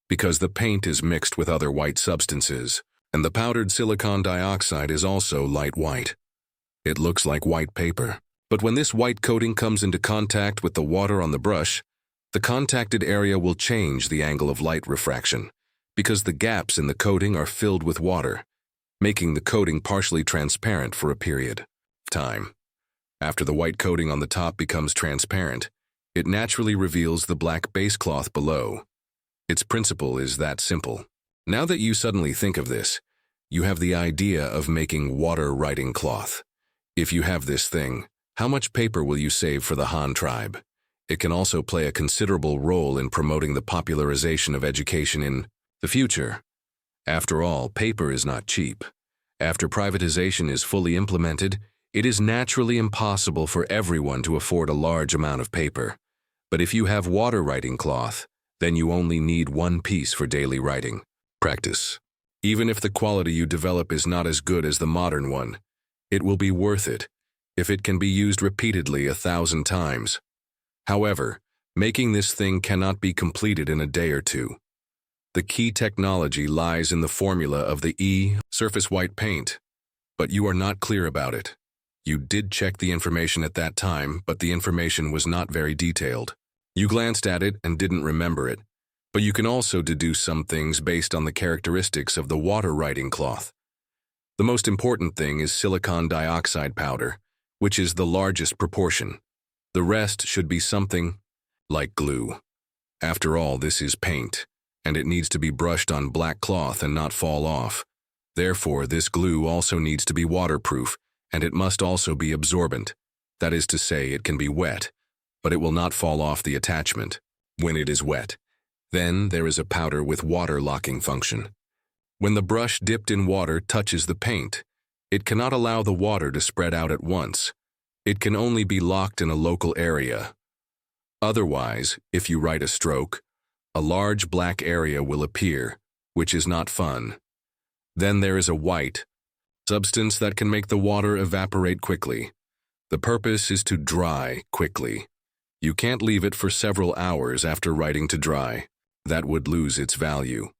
[SPEAKER 1] because the paint is mixed with other white substances, and the powdered silicon dioxide is also light white. It looks like white paper. But when this white coating comes into contact with the water on the brush, the contacted area will change the angle of light refraction, because the gaps in the coating are filled with water, making the coating partially transparent for a period of time. After the white coating on the top becomes transparent, it naturally reveals the black base cloth below. Its principle is that simple. Now that you suddenly think of this, you have the idea of making water writing cloth. If you have this thing, how much paper will you save for the Han tribe? It can also play a considerable role in promoting the popularization of education in the future. After all, paper is not cheap. After privatization is fully implemented, it is naturally impossible for everyone to afford a large amount of paper. But if you have water writing cloth, then you only need one piece for daily writing. Practice. Even if the quality you develop is not as good as the modern one, it will be worth it if it can be used repeatedly 1,000 times. However, making this thing cannot be completed in a day or two. The key technology lies in the formula of the surface white paint, but you are not clear about it. You did check the information at that time, but the information was not very detailed. You glanced at it and didn't remember it, but you can also deduce some things based on the characteristics of the water writing cloth. The most important thing is silicon dioxide powder, which is the largest proportion. The rest should be something like glue. After all, this is paint, and it needs to be brushed on black cloth and not fall off. Therefore, this glue also needs to be waterproof, and it must also be absorbent. That is to say, it can be wet, but it will not fall off the attachment when it is wet. Then there is a powder with water locking function. When the brush dipped in water touches the paint, it cannot allow the water to spread out at once. It can only be locked in a local area. Otherwise, if you write a stroke, a large black area will appear, which is not fun. Then there is a white substance that can make the water evaporate quickly. The purpose is to dry quickly. You can't leave it for several hours after writing to dry. That would lose its value.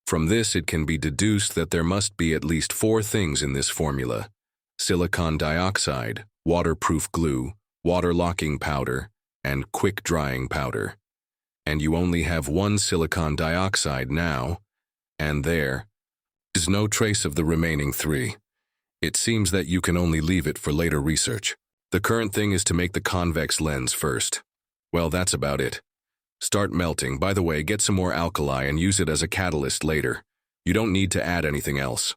[SPEAKER 1] From this, it can be deduced that there must be at least 4 things in this formula: silicon dioxide, waterproof glue, water-locking powder, and quick-drying powder. And you only have 1 silicon dioxide now, and there is no trace of the remaining 3. It seems that you can only leave it for later research. The current thing is to make the convex lens first. Well, that's about it. Start melting. By the way, get some more alkali and use it as a catalyst later. You don't need to add anything else.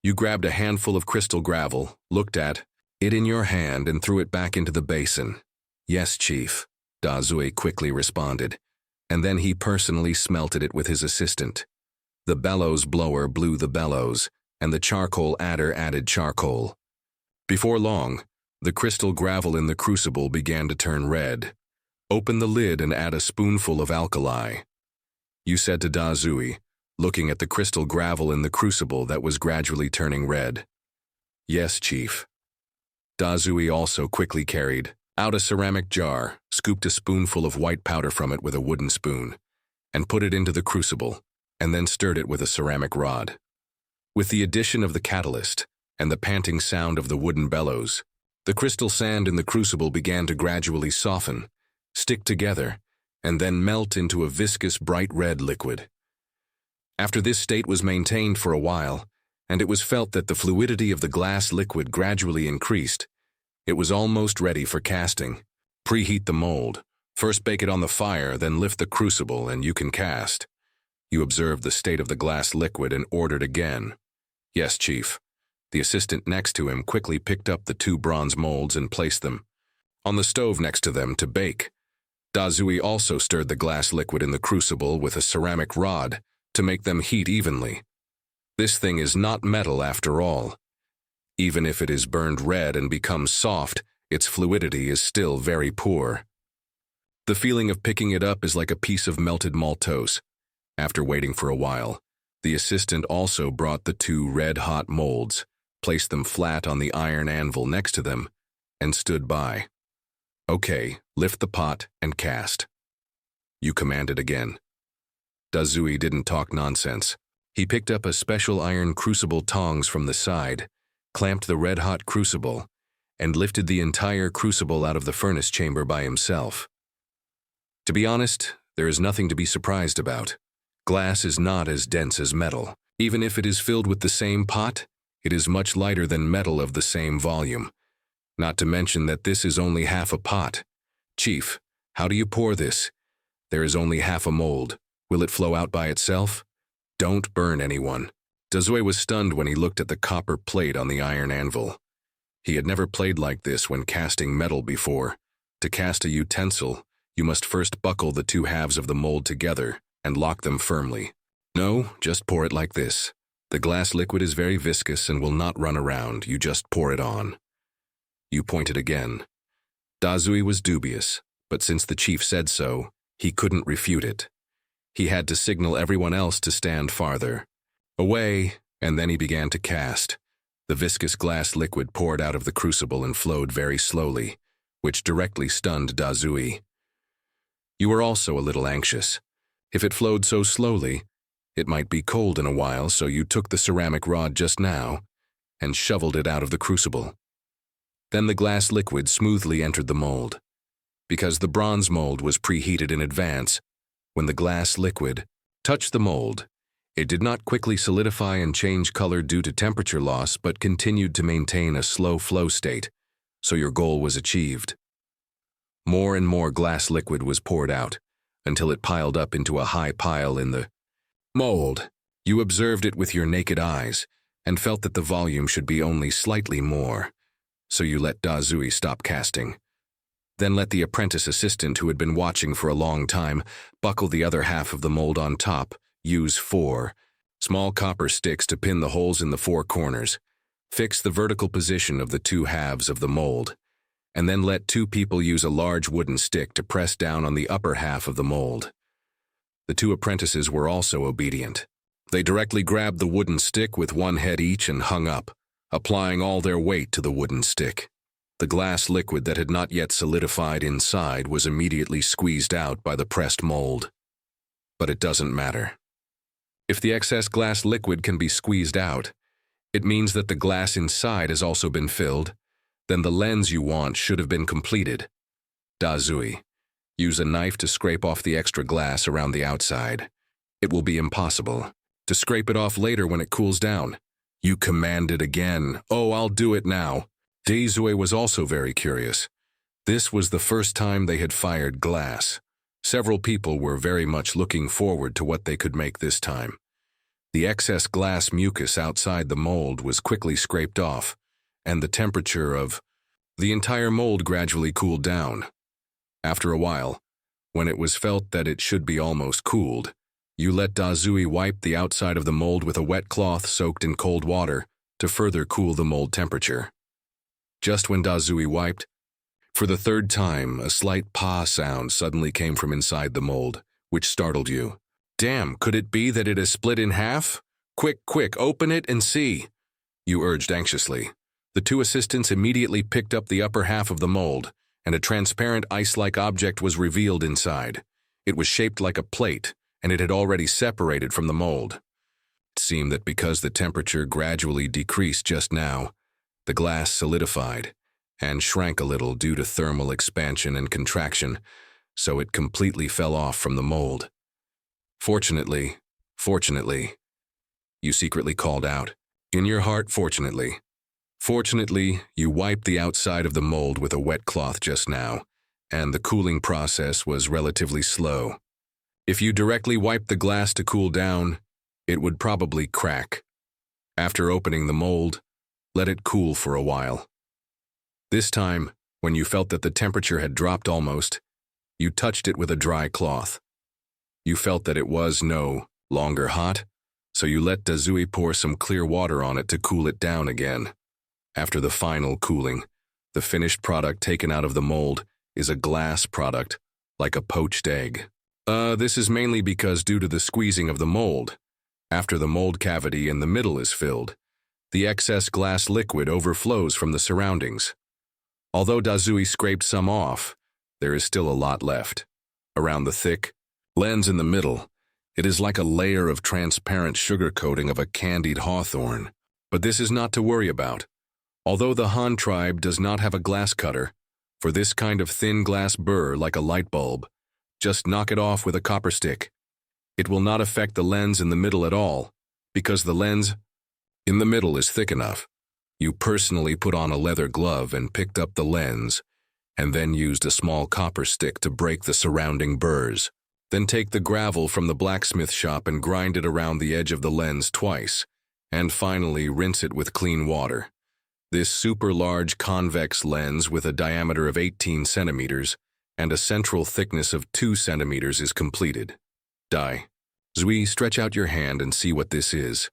[SPEAKER 1] You grabbed a handful of crystal gravel, looked at it in your hand, and threw it back into the basin. Yes, Chief, Dazui quickly responded, and then he personally smelted it with his assistant. The bellows blower blew the bellows, and the charcoal adder added charcoal. Before long, the crystal gravel in the crucible began to turn red. Open the lid and add a spoonful of alkali. You said to Dazui, looking at the crystal gravel in the crucible that was gradually turning red. Yes, Chief. Dazui also quickly carried out a ceramic jar, scooped a spoonful of white powder from it with a wooden spoon, and put it into the crucible, and then stirred it with a ceramic rod. With the addition of the catalyst and the panting sound of the wooden bellows, the crystal sand in the crucible began to gradually soften, stick together, and then melt into a viscous bright red liquid. After this state was maintained for a while, and it was felt that the fluidity of the glass liquid gradually increased, it was almost ready for casting. Preheat the mold. First bake it on the fire, then lift the crucible and you can cast. You observed the state of the glass liquid and ordered again. Yes, Chief. The assistant next to him quickly picked up the 2 bronze molds and placed them on the stove next to them to bake. Dazui also stirred the glass liquid in the crucible with a ceramic rod to make them heat evenly. This thing is not metal after all. Even if it is burned red and becomes soft, its fluidity is still very poor. The feeling of picking it up is like a piece of melted maltose. After waiting for a while, the assistant also brought the 2 red-hot molds, placed them flat on the iron anvil next to them, and stood by. Okay, lift the pot and cast. You commanded again. Dazui didn't talk nonsense. He picked up a special iron crucible tongs from the side, clamped the red-hot crucible, and lifted the entire crucible out of the furnace chamber by himself. To be honest, there is nothing to be surprised about. Glass is not as dense as metal. Even if it is filled with the same pot, it is much lighter than metal of the same volume. Not to mention that this is only half a pot. Chief, how do you pour this? There is only half a mold. Will it flow out by itself? Don't burn anyone. Dazui was stunned when he looked at the copper plate on the iron anvil. He had never played like this when casting metal before. To cast a utensil, you must first buckle the 2 halves of the mold together and lock them firmly. No, just pour it like this. The glass liquid is very viscous and will not run around. You just pour it on. You pointed again. Dazui was dubious, but since the chief said so, he couldn't refute it. He had to signal everyone else to stand farther away, and then he began to cast. The viscous glass liquid poured out of the crucible and flowed very slowly, which directly stunned Dazui. You were also a little anxious. If it flowed so slowly, it might be cold in a while, so you took the ceramic rod just now and shoveled it out of the crucible. Then the glass liquid smoothly entered the mold. Because the bronze mold was preheated in advance, when the glass liquid touched the mold, it did not quickly solidify and change color due to temperature loss, but continued to maintain a slow flow state, so your goal was achieved. More and more glass liquid was poured out, until it piled up into a high pile in the mold. You observed it with your naked eyes, and felt that the volume should be only slightly more, so you let Dazui stop casting. Then let the apprentice assistant who had been watching for a long time buckle the other half of the mold on top. Use 4 small copper sticks to pin the holes in the 4 corners. Fix the vertical position of the 2 halves of the mold, and then let 2 people use a large wooden stick to press down on the upper half of the mold. The 2 apprentices were also obedient. They directly grabbed the wooden stick with 1 head each and hung up, applying all their weight to the wooden stick. The glass liquid that had not yet solidified inside was immediately squeezed out by the pressed mold. But it doesn't matter. If the excess glass liquid can be squeezed out, it means that the glass inside has also been filled. Then the lens you want should have been completed. Dazui, use a knife to scrape off the extra glass around the outside. It will be impossible to scrape it off later when it cools down. You commanded again. Oh, I'll do it now. Dazue was also very curious. This was the first time they had fired glass. Several people were very much looking forward to what they could make this time. The excess glass mucus outside the mold was quickly scraped off, and the temperature of the entire mold gradually cooled down. After a while, when it was felt that it should be almost cooled, you let Dazui wipe the outside of the mold with a wet cloth soaked in cold water to further cool the mold temperature. Just when Dazui wiped, for the third time, a slight pah sound suddenly came from inside the mold, which startled you. Damn, could it be that it has split in half? Quick, quick, open it and see, you urged anxiously. The two assistants immediately picked up the upper half of the mold, and a transparent ice-like object was revealed inside. It was shaped like a plate, and it had already separated from the mold. It seemed that because the temperature gradually decreased just now, the glass solidified and shrank a little due to thermal expansion and contraction, so it completely fell off from the mold. Fortunately, you secretly called out. In your heart, fortunately. Fortunately, you wiped the outside of the mold with a wet cloth just now, and the cooling process was relatively slow. If you directly wiped the glass to cool down, it would probably crack. After opening the mold, let it cool for a while. This time, when you felt that the temperature had dropped almost, you touched it with a dry cloth. You felt that it was no longer hot, so you let Dazui pour some clear water on it to cool it down again. After the final cooling, the finished product taken out of the mold is a glass product, like a poached egg. This is mainly because due to the squeezing of the mold, after the mold cavity in the middle is filled, the excess glass liquid overflows from the surroundings. Although Dazui scraped some off, there is still a lot left. Around the thick lens in the middle, it is like a layer of transparent sugar coating of a candied hawthorn. But this is not to worry about. Although the Han tribe does not have a glass cutter, for this kind of thin glass burr like a light bulb, just knock it off with a copper stick. It will not affect the lens in the middle at all, because the lens in the middle is thick enough. You personally put on a leather glove and picked up the lens, and then used a small copper stick to break the surrounding burrs. Then take the gravel from the blacksmith shop and grind it around the edge of the lens twice, and finally rinse it with clean water. This super large convex lens with a diameter of 18 centimeters and a central thickness of 2 centimeters is completed. Zui, stretch out your hand and see what this is.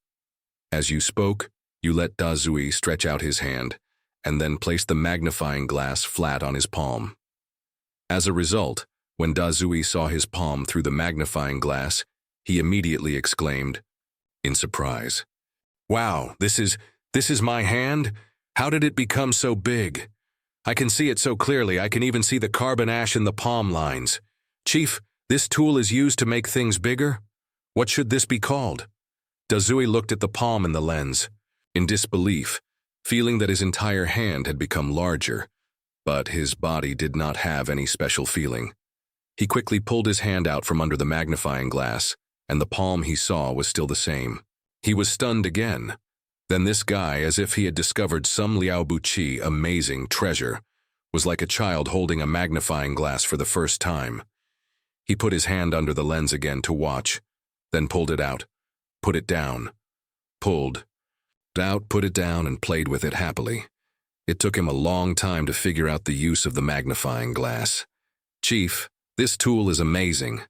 [SPEAKER 1] As you spoke, you let Dazui stretch out his hand and then place the magnifying glass flat on his palm. As a result, when Dazui saw his palm through the magnifying glass, he immediately exclaimed, in surprise, "Wow, this is my hand? How did it become so big? I can see it so clearly, I can even see the carbon ash in the palm lines. Chief, this tool is used to make things bigger? What should this be called?" Dazui looked at the palm in the lens, in disbelief, feeling that his entire hand had become larger, but his body did not have any special feeling. He quickly pulled his hand out from under the magnifying glass, and the palm he saw was still the same. He was stunned again. Then this guy, as if he had discovered some Liao Buqi amazing treasure, was like a child holding a magnifying glass for the first time. He put his hand under the lens again to watch, then pulled it out, put it down, pulled out, put it down, and played with it happily. It took him a long time to figure out the use of the magnifying glass. "Chief, this tool is amazing.